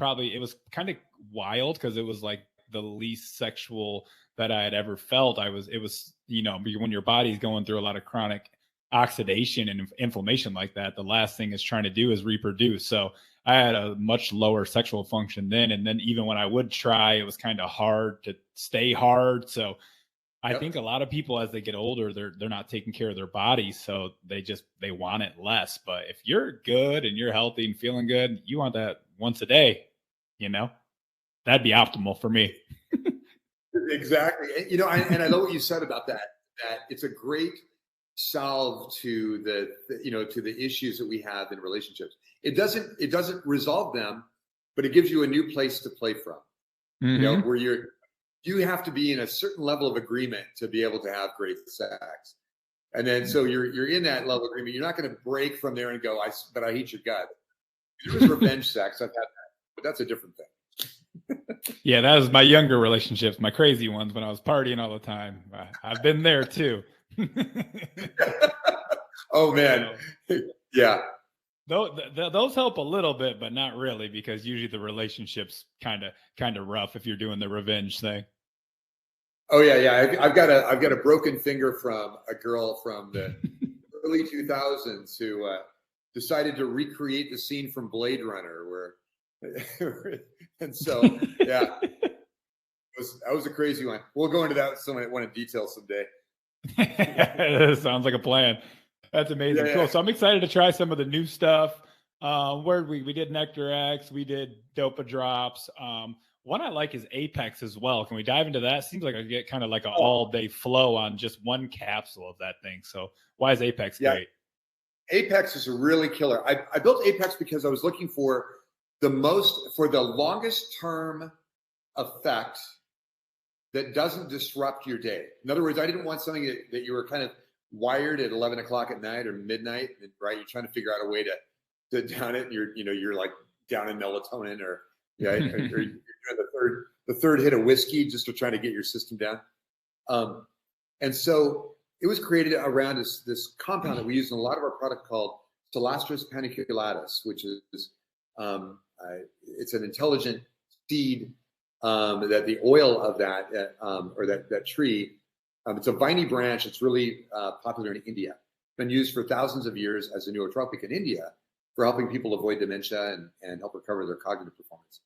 kind of wild because it was like the least sexual that I had ever felt. It was, when your body's going through a lot of chronic oxidation and inflammation like that, the last thing it's trying to do is reproduce. So I had a much lower sexual function then. And then even when I would try, it was kind of hard to stay hard. So I Yep. think a lot of people as they get older, they're not taking care of their bodies, so they want it less. But if you're good and you're healthy and feeling good, you want that once a day, you know? That'd be optimal for me. Exactly. And I love what you said about that it's a great solve to to the issues that we have in relationships. It doesn't resolve them, but it gives you a new place to play from. Hmm. Where you have to be in a certain level of agreement to be able to have great sex. And then so you're in that level of agreement. You're not going to break from there and go, but I hate your gut. There was revenge sex. I've had that, but that's a different thing. Yeah, that was my younger relationships, my crazy ones when I was partying all the time. I've been there too. Oh man. Yeah. Those help a little bit, but not really, because usually the relationship's kind of rough if you're doing the revenge thing. Oh yeah. I've got a broken finger from a girl from the early 2000s who decided to recreate the scene from Blade Runner, where, and so yeah, that was a crazy one. We'll go into that one in detail someday. Sounds like a plan. That's amazing. Yeah, Cool. So I'm excited to try some of the new stuff. Where we did Nectar X, we did Dopa Drops. One I like is Apex as well. Can we dive into that? Seems like I get kind of like an all day flow on just one capsule of that thing. So why is Apex yeah. great? Apex is a really killer. I built Apex because I was looking for the longest term effect that doesn't disrupt your day. In other words, I didn't want something that you were kind of wired at 11 o'clock at night or midnight, right? You're trying to figure out a way to down it. And you're like down in melatonin or you're doing the third hit of whiskey just to try to get your system down. And so it was created around this compound that we use in a lot of our product called Solastris paniculatus, which is it's an intelligent seed that the oil of that or that tree, it's a viney branch. It's really popular in India. Been used for thousands of years as a nootropic in India for helping people avoid dementia and help recover their cognitive performance.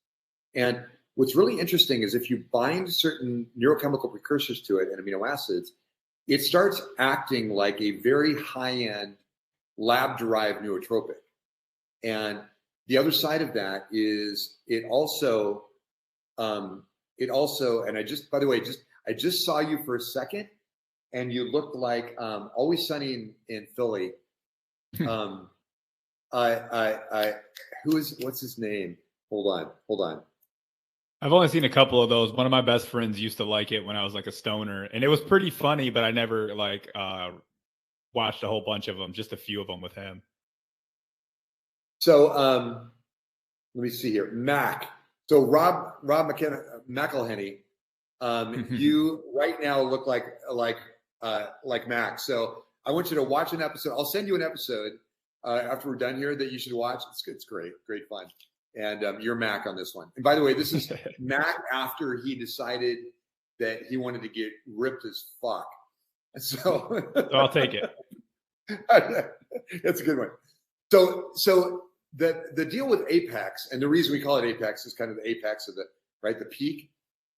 And what's really interesting is if you bind certain neurochemical precursors to it and amino acids, it starts acting like a very high-end lab-derived nootropic. And the other side of that is it also, and by the way, I just saw you for a second and you looked like Always Sunny in Philly. Um, what's his name? Hold on. I've only seen a couple of those. One of my best friends used to like it when I was like a stoner, and it was pretty funny, but I never like watched a whole bunch of them, just a few of them with him. So let me see here. Mac. So Rob McElhenney, you right now look like Mac. So I want you to watch an episode. I'll send you an episode after we're done here that you should watch. It's great fun. And you're Mac on this one. And by the way, this is Mac after he decided that he wanted to get ripped as fuck. So I'll take it. That's a good one. So the deal with Apex, and the reason we call it Apex is kind of the apex of the peak,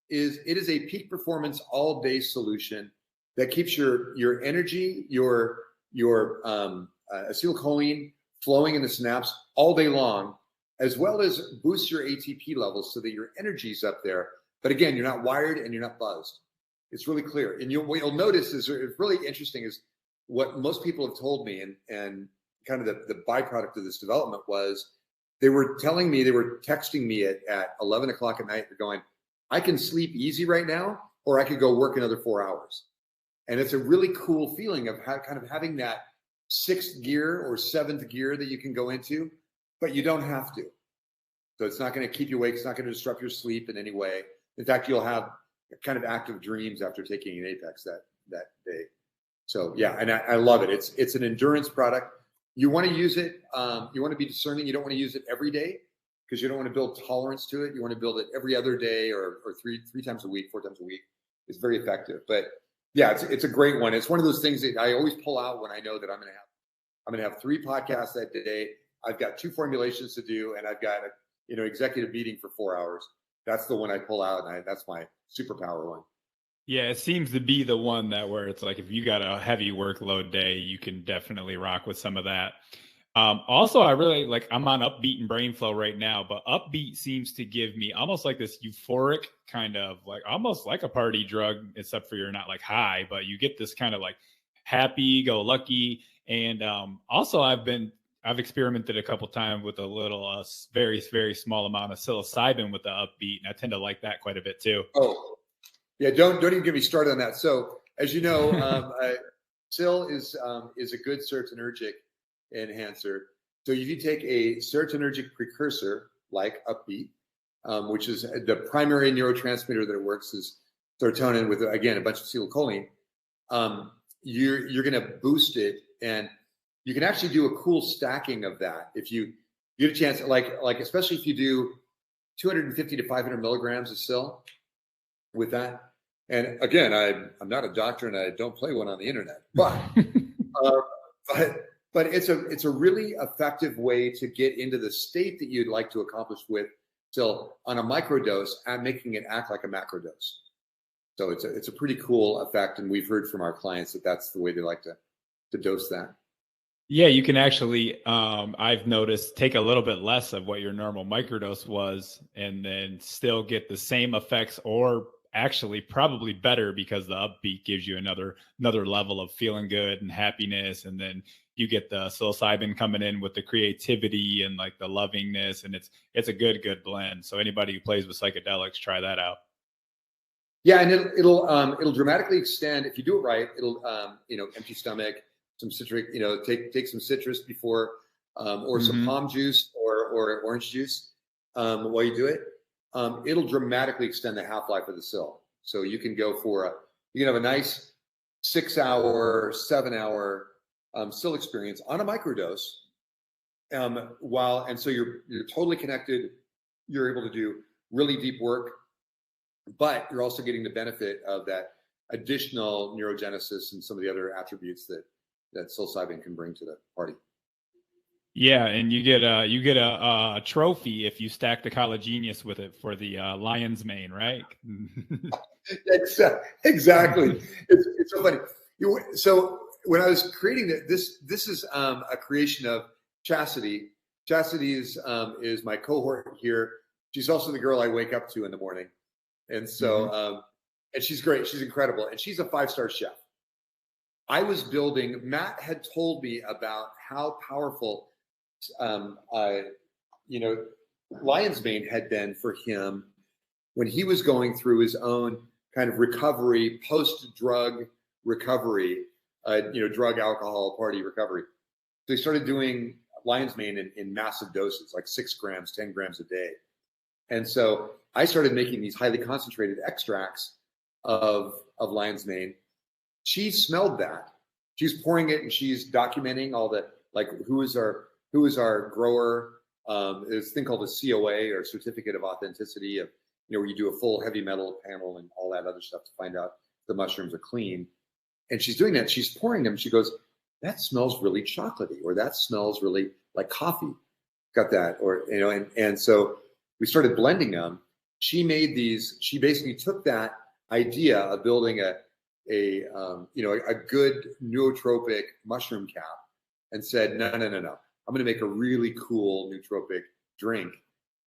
is it is a peak performance all day solution that keeps your energy, your acetylcholine flowing in the synapse all day long, as well as boosts your ATP levels so that your energy's up there. But again, you're not wired and you're not buzzed. It's really clear. And what you'll notice is really interesting is what most people have told me, and kind of the byproduct of this development was they were texting me at 11 o'clock at night. They're going, I can sleep easy right now, or I could go work another 4 hours. And it's a really cool feeling of kind of having that sixth gear or seventh gear that you can go into, but you don't have to. So it's not going to keep you awake. It's not going to disrupt your sleep in any way. In fact, you'll have kind of active dreams after taking an Apex that day. So yeah, and I love it. It's an endurance product. You want to use it. You want to be discerning. You don't want to use it every day because you don't want to build tolerance to it. You want to build it every other day or three times a week, 4 times a week. It's very effective. But yeah, it's a great one. It's one of those things that I always pull out when I know that I'm going to have 3 podcasts that day. I've got 2 formulations to do, and I've got a executive meeting for 4 hours. That's the one I pull out, and that's my superpower one. Yeah, it seems to be the one where it's like if you got a heavy workload day, you can definitely rock with some of that. Also, I really I'm on Upbeat and Brain Flow right now, but Upbeat seems to give me almost like this euphoric kind of almost like a party drug, except for you're not like high, but you get this kind of like happy go lucky. And also I've experimented a couple times with a little very, very small amount of psilocybin with the Upbeat, and I tend to like that quite a bit too. Oh, yeah, don't even get me started on that. So as you know, Sil is a good serotonergic enhancer. So if you take a serotonergic precursor like Upbeat, which is the primary neurotransmitter that it works is serotonin with, again, a bunch of acetylcholine, you're going to boost it, and you can actually do a cool stacking of that if you get a chance, like especially if you do 250 to 500 milligrams of Sil with that. And again, I'm not a doctor and I don't play one on the internet, but but it's a really effective way to get into the state that you'd like to accomplish with Sil on a microdose and making it act like a macrodose. So it's a pretty cool effect, and we've heard from our clients that that's the way they like to dose that. Yeah, you can actually, I've noticed, take a little bit less of what your normal microdose was and then still get the same effects, or actually probably better, because the Upbeat gives you another level of feeling good and happiness. And then you get the psilocybin coming in with the creativity and like the lovingness, and it's a good blend. So anybody who plays with psychedelics, try that out. Yeah, and it'll dramatically extend if you do it right. It'll empty stomach, some citric, take some citrus before, or some palm juice or orange juice while you do it. It'll dramatically extend the half-life of the Sil. So you can go you can have a nice 6-hour, 7-hour Sil experience on a microdose, and so you're totally connected. You're able to do really deep work, but you're also getting the benefit of that additional neurogenesis and some of the other attributes that psilocybin can bring to the party. Yeah, and you get a trophy if you stack the College Genius with it for the lion's mane, right? Exactly. It's so funny. So when I was creating this is a creation of Chastity. Chastity is my cohort here. She's also the girl I wake up to in the morning, and so and she's great. She's incredible, and she's a 5-star chef. Matt had told me about how powerful, you know, lion's mane had been for him when he was going through his own kind of recovery, post-drug recovery, drug, alcohol, party recovery. So he started doing lion's mane in massive doses, like 6 grams, 10 grams a day. And so I started making these highly concentrated extracts of lion's mane. She smelled that. She's pouring it and she's documenting all the, like, who is our grower. There's a thing called a COA, or certificate of authenticity, of, where you do a full heavy metal panel and all that other stuff to find out the mushrooms are clean. And she's doing that. She's pouring them. She goes, that smells really chocolatey, or that smells really like coffee. Got that? Or, and so we started blending them. She made these, she basically took that idea of building a good nootropic mushroom cap and said, no. I'm going to make a really cool nootropic drink.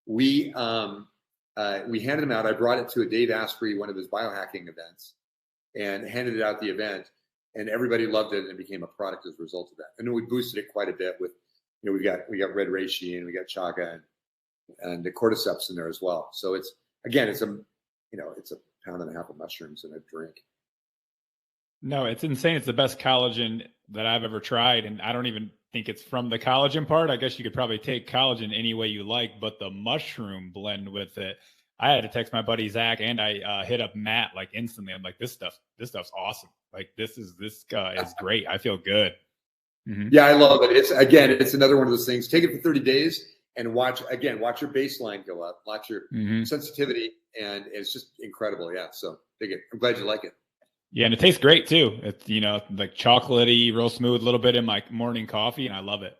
We handed them out. I brought it to a Dave Asprey, one of his biohacking events, and handed it out at the event, and everybody loved it, and it became a product as a result of that. And then we boosted it quite a bit with, we got red reishi, and we got chaga and the cordyceps in there as well. So it's a pound and a half of mushrooms in a drink. No, it's insane. It's the best collagen that I've ever tried. And I don't even think it's from the collagen part. I guess you could probably take collagen any way you like, but the mushroom blend with it, I had to text my buddy Zach, and I hit up Matt like instantly. I'm like, this stuff's awesome. Like this is great. I feel good. Mm-hmm. Yeah, I love it. It's another one of those things. Take it for 30 days and watch your baseline go up, watch your sensitivity, and it's just incredible. Yeah. So dig it. I'm glad you like it. Yeah, and it tastes great too. It's like chocolatey, real smooth, a little bit in my morning coffee, and I love it.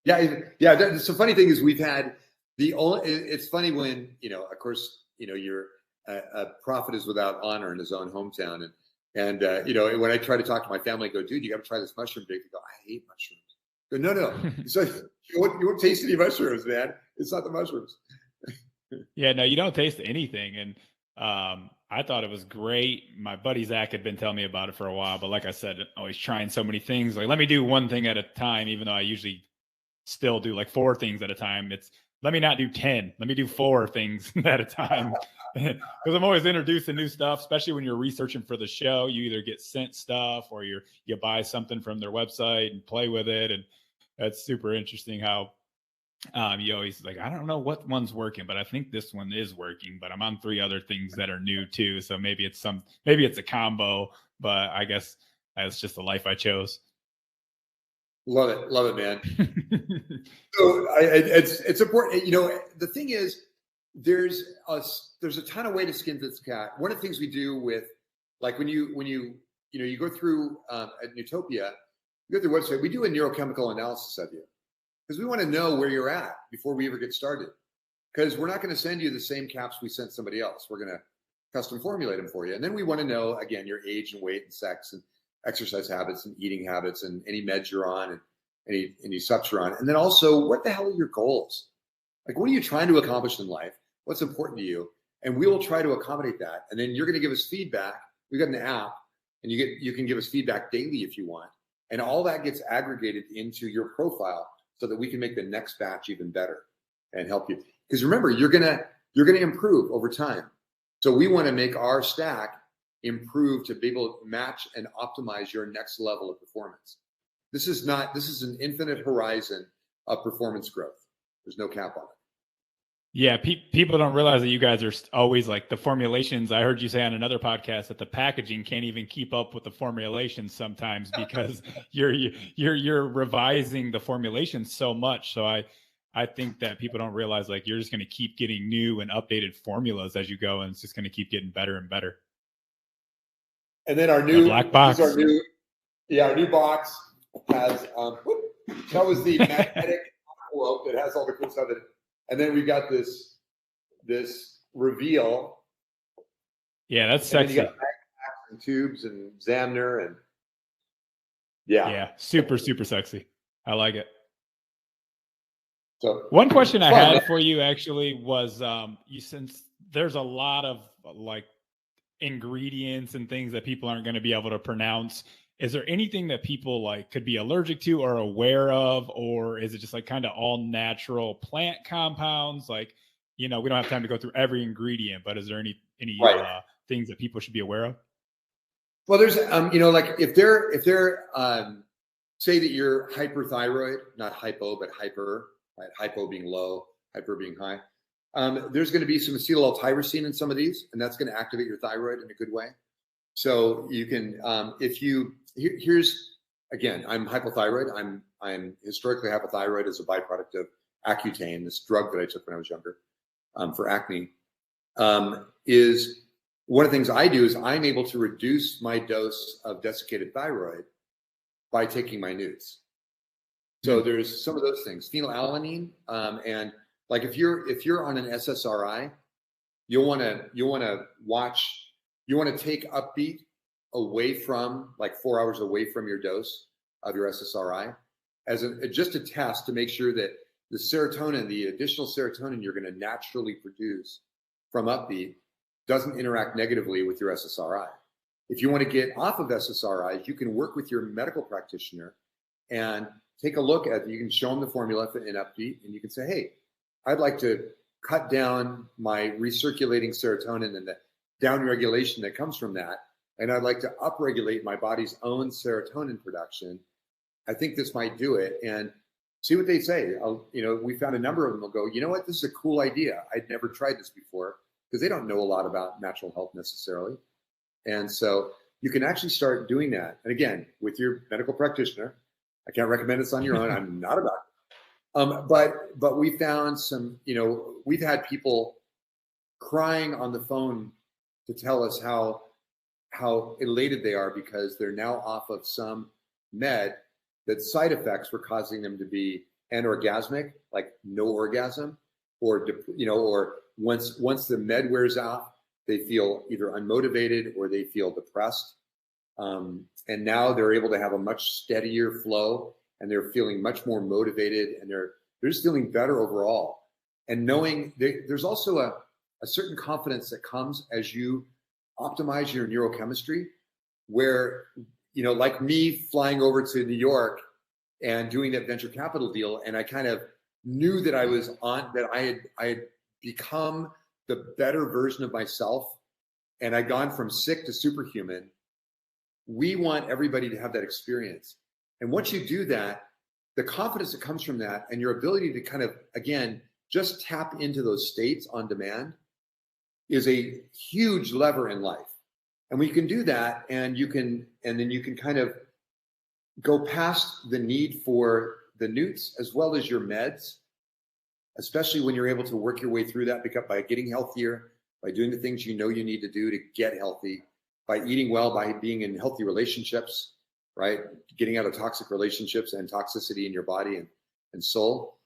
Yeah. The funny thing is, we've had it's funny when of course, you're a prophet is without honor in his own hometown, and when I try to talk to my family, I go, dude, you got to try this mushroom drink. They go, I hate mushrooms. I go, no. It's like, you won't taste any mushrooms, man. It's not the mushrooms. Yeah, no, you don't taste anything, and I thought it was great. My buddy Zach had been telling me about it for a while, but like I said, always trying so many things. Like, let me do one thing at a time, even though I usually still do like 4 things at a time. It's let me not do 10. Let me do 4 things at a time. Because I'm always introducing new stuff, especially when you're researching for the show. You either get sent stuff or you buy something from their website and play with it. And that's super interesting how you always like, I don't know what one's working, but I think this one is working, but I'm on 3 other things that are new too. So maybe it's a combo, but I guess that's just the life I chose. Love it, man. So it's important. The thing is, there's a ton of way to skin this cat. One of the things we do with, like, when you go through at Nootopia, you go to the website, we do a neurochemical analysis of you, because we want to know where you're at before we ever get started. Because we're not going to send you the same caps we sent somebody else. We're going to custom formulate them for you. And then we want to know, again, your age and weight and sex and exercise habits and eating habits and any meds you're on and any subs you're on. And then also, what the hell are your goals? Like, what are you trying to accomplish in life? What's important to you? And we will try to accommodate that. And then you're going to give us feedback. We've got an app, and you can give us feedback daily if you want. And all that gets aggregated into your profile so that we can make the next batch even better and help you. Because remember, you're gonna improve over time. So we want to make our stack improve to be able to match and optimize your next level of performance. This is an infinite horizon of performance growth. There's no cap on it. Yeah, people don't realize that you guys are always like the formulations. I heard you say on another podcast that the packaging can't even keep up with the formulations sometimes because you're revising the formulations so much. So I think that people don't realize, like, you're just going to keep getting new and updated formulas as you go, and it's just going to keep getting better and better. And then our new black box. Our new box has that was the magnetic envelope that has all the cool stuff in it. And then we got this reveal. Yeah, that's sexy. And you got backpacks and tubes and Zamner and yeah, super sexy. I like it. So one question I had for you actually was, since there's a lot of like ingredients and things that people aren't going to be able to pronounce is there anything that people like could be allergic to or aware of, or is it just like kind of all natural plant compounds? Like, we don't have time to go through every ingredient, but is there any Right. things that people should be aware of? Well, there's, like if they're, say that you're hyperthyroid, not hypo, but hyper, right? Hypo being low, hyper being high. There's going to be some acetyl-L-tyrosine in some of these, and that's going to activate your thyroid in a good way. So you can, here's, again, I'm hypothyroid. I'm historically hypothyroid as a byproduct of Accutane, this drug that I took when I was younger, for acne. Is one of the things I do is I'm able to reduce my dose of desiccated thyroid by taking my Noots. So there's some of those things, phenylalanine, and like if you're on an SSRI, you want to take Upbeat away from, like 4 hours away from your dose of your SSRI as just a test to make sure that the serotonin, the additional serotonin you're going to naturally produce from Upbeat doesn't interact negatively with your SSRI. If you want to get off of SSRIs, you can work with your medical practitioner and take a look at, you can show them the formula in Upbeat, and you can say, hey, I'd like to cut down my recirculating serotonin and the downregulation that comes from that, and I'd like to upregulate my body's own serotonin production. I think this might do it, and see what they say. We found a number of them will go, you know what, this is a cool idea. I'd never tried this before, because they don't know a lot about natural health necessarily. And so you can actually start doing that. And again, with your medical practitioner. I can't recommend this on your own. I'm not a doctor. But we found some, we've had people crying on the phone to tell us how elated they are because they're now off of some med that side effects were causing them to be anorgasmic, like no orgasm, or once the med wears off, they feel either unmotivated or they feel depressed. And now they're able to have a much steadier flow, and they're feeling much more motivated, and they're just feeling better overall. And knowing there's also a certain confidence that comes as you optimize your neurochemistry, where, like me flying over to New York and doing that venture capital deal, and I kind of knew that I had become the better version of myself, and I'd gone from sick to superhuman. We want everybody to have that experience. And once you do that, the confidence that comes from that and your ability to kind of, again, just tap into those states on demand is a huge lever in life. And when you can do that, and then you can kind of go past the need for the Noots as well as your meds, especially when you're able to work your way through that by getting healthier, by doing the things you need to do to get healthy, by eating well, by being in healthy relationships, right? Getting out of toxic relationships and toxicity in your body and soul.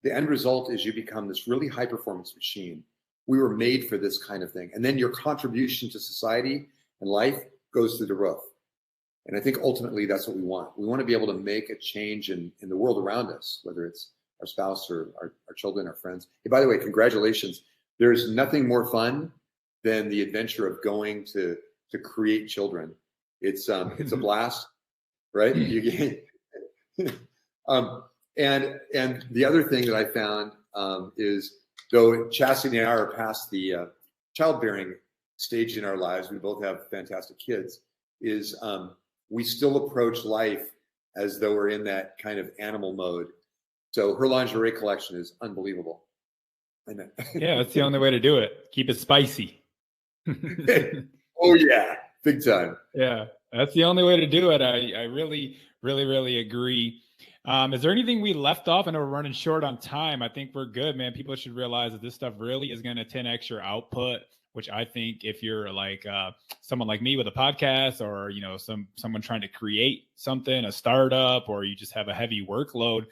The end result is you become this really high performance machine. We were made for this kind of thing. And then your contribution to society and life goes through the roof. And I think ultimately that's what we want. We want to be able to make a change in the world around us, whether it's our spouse or our children, our friends. Hey, by the way, congratulations. There's nothing more fun than the adventure of going to create children. It's a blast, right? And the other thing that I found is, though Chastity and I are past the childbearing stage in our lives, we both have fantastic kids, is we still approach life as though we're in that kind of animal mode. So her lingerie collection is unbelievable. Yeah, that's the only way to do it. Keep it spicy. Oh yeah, big time. Yeah, that's the only way to do it. I really, really, really agree. Is there anything we left off? I know we're running short on time. I think we're good, man. People should realize that this stuff really is going to 10x your output, which I think if you're like someone like me with a podcast, or someone trying to create something, a startup, or you just have a heavy workload,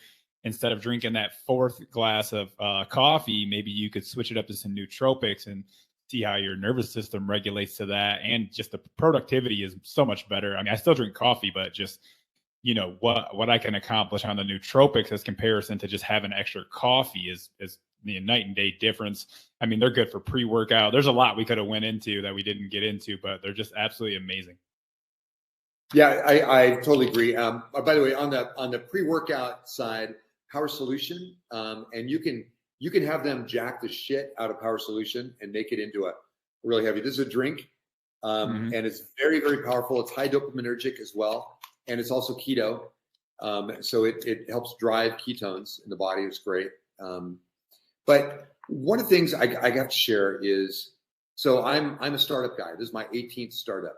instead of drinking that fourth glass of coffee, maybe you could switch it up to some nootropics and see how your nervous system regulates to that. And just the productivity is so much better. I mean, I still drink coffee, but just, what I can accomplish on the nootropics as comparison to just having extra coffee is the night and day difference. I mean, they're good for pre-workout. There's a lot we could have went into that we didn't get into, but they're just absolutely amazing. Yeah, I totally agree. By the way, on the pre-workout side, Power Solution, and you can have them jack the shit out of Power Solution and make it into a really heavy. This is a drink, and it's very, very powerful. It's high dopaminergic as well, and it's also keto, so it helps drive ketones in the body. It's great. But one of the things I got to share is, so I'm a startup guy. This is my 18th startup,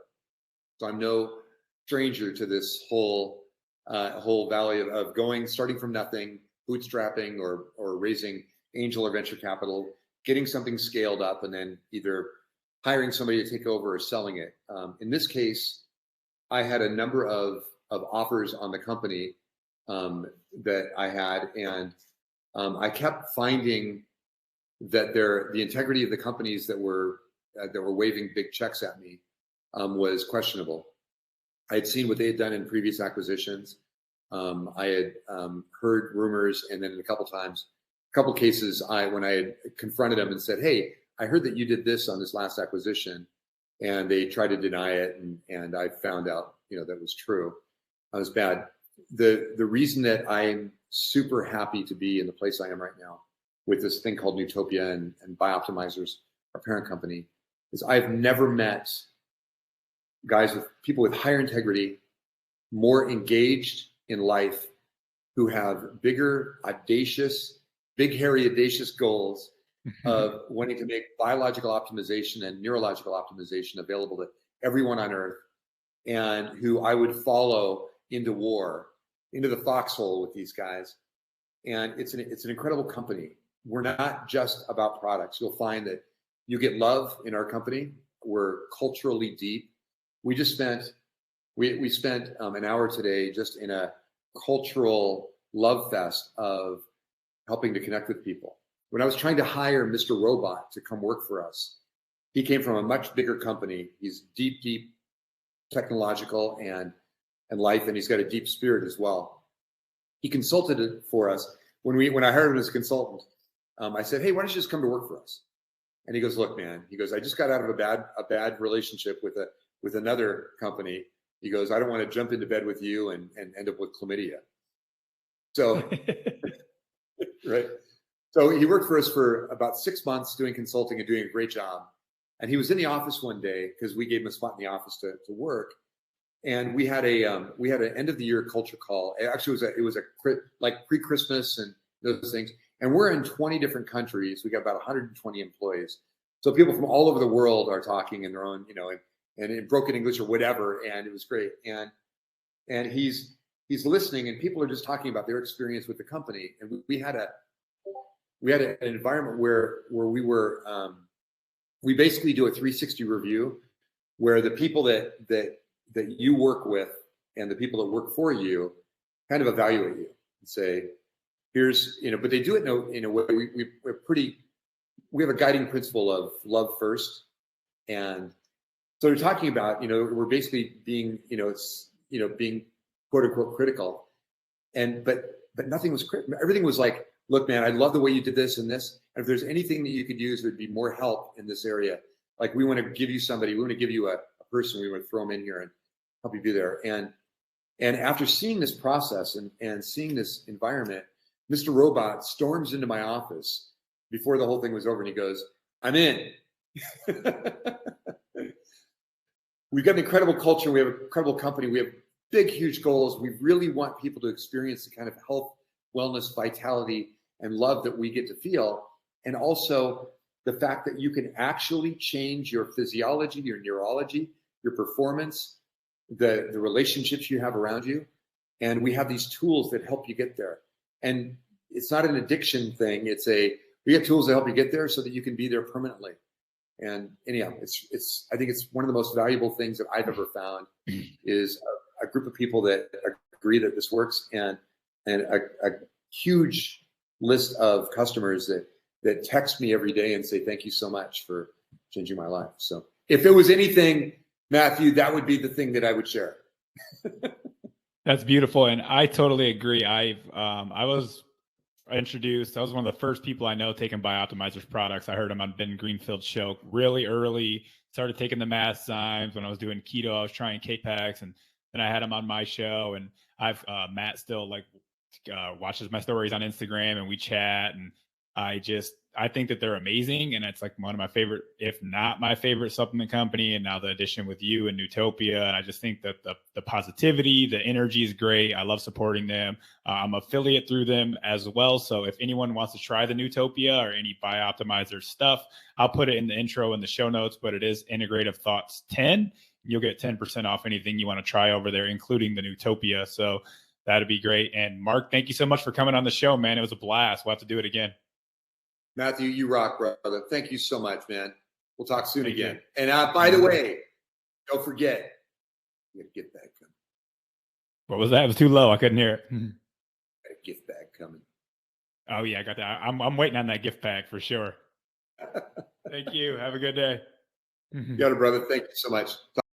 so I'm no stranger to this whole valley of starting from nothing, bootstrapping or raising angel or venture capital, getting something scaled up, and then either hiring somebody to take over or selling it. In this case, I had a number of offers on the company that I had, and I kept finding that the integrity of the companies that were waving big checks at me was questionable. I had seen what they had done in previous acquisitions. I had heard rumors, and then in a couple cases, when I had confronted them and said, "Hey, I heard that you did this on this last acquisition," and they tried to deny it, and I found out, that was true. I was bad. The reason that I'm super happy to be in the place I am right now with this thing called Nootopia and Bioptimizers, our parent company, is I've never met people with higher integrity, more engaged in life, who have big, hairy, audacious goals of wanting to make biological optimization and neurological optimization available to everyone on Earth, and who I would follow into war, into the foxhole with these guys. And it's an incredible company. We're not just about products. You'll find that you get love in our company. We're culturally deep. We spent an hour today just in a cultural love fest of helping to connect with people. When I was trying to hire Mr. Robot to come work for us, he came from a much bigger company. He's deep technological and life, and he's got a deep spirit as well. He consulted it for us. When I hired him as a consultant, I said, "Hey, why don't you just come to work for us?" And he goes, "Look, man," he goes, "I just got out of a bad relationship with another company." He goes, "I don't want to jump into bed with you and end up with chlamydia." So, right. So he worked for us for about 6 months doing consulting and doing a great job. And he was in the office one day because we gave him a spot in the office to work. And we had an end of the year culture call. Actually, it was like pre-Christmas and those things. And we're in 20 different countries. We got about 120 employees. So people from all over the world are talking in their own, and in broken English or whatever. And it was great. And he's listening, and people are just talking about their experience with the company. And we had an environment where we were, we basically do a 360 review where the people that you work with and the people that work for you kind of evaluate you and say, here's, but they do it in a way, we have a guiding principle of love first. And so they're talking about, we're basically being, being quote unquote critical. But nothing was critical. Everything was like, "Look, man, I love the way you did this and this. And if there's anything that you could use, would be more help in this area. Like, we want to give you somebody, we want to give you a person, we want to throw them in here and help you be there." And after seeing this process and seeing this environment, Mr. Robot storms into my office before the whole thing was over, and he goes, "I'm in." We've got an incredible culture. We have an incredible company. We have big, huge goals. We really want people to experience the kind of health, wellness, vitality, and love that we get to feel. And also the fact that you can actually change your physiology, your neurology, your performance, the relationships you have around you. And we have these tools that help you get there. And it's not an addiction thing. We have tools that help you get there so that you can be there permanently. And anyhow, I think it's one of the most valuable things that I've ever found is a group of people that agree that this works, and a huge list of customers that text me every day and say, "Thank you so much for changing my life." So if it was anything, Matthew, that would be the thing that I would share. That's beautiful. And I totally agree. I was introduced. I was one of the first people I know taking Bioptimizers products. I heard him on Ben Greenfield's show really early. Started taking the mass zymes when I was doing keto. I was trying cake packs, and then I had him on my show, and I've Matt still like watches my stories on Instagram, and we chat, and I think that they're amazing, and it's like one of my favorite, if not my favorite, supplement company. And now the addition with you and Nootopia, and I just think that the positivity, the energy is great. I love supporting them. I'm affiliate through them as well. So if anyone wants to try the Nootopia or any Bioptimizer stuff, I'll put it in the intro in the show notes. But it is Integrative Thoughts 10. You'll get 10% off anything you want to try over there, including the Nootopia. So that'd be great. And Mark, thank you so much for coming on the show, man. It was a blast. We'll have to do it again. Matthew, you rock, brother. Thank you so much, man. We'll talk soon Thank again. you. And by the way, don't forget, you got a gift bag coming. What was that? It was too low. I couldn't hear it. Got a gift bag coming. Oh yeah, I got that. I'm waiting on that gift bag for sure. Thank you. Have a good day. Got it, brother. Thank you so much.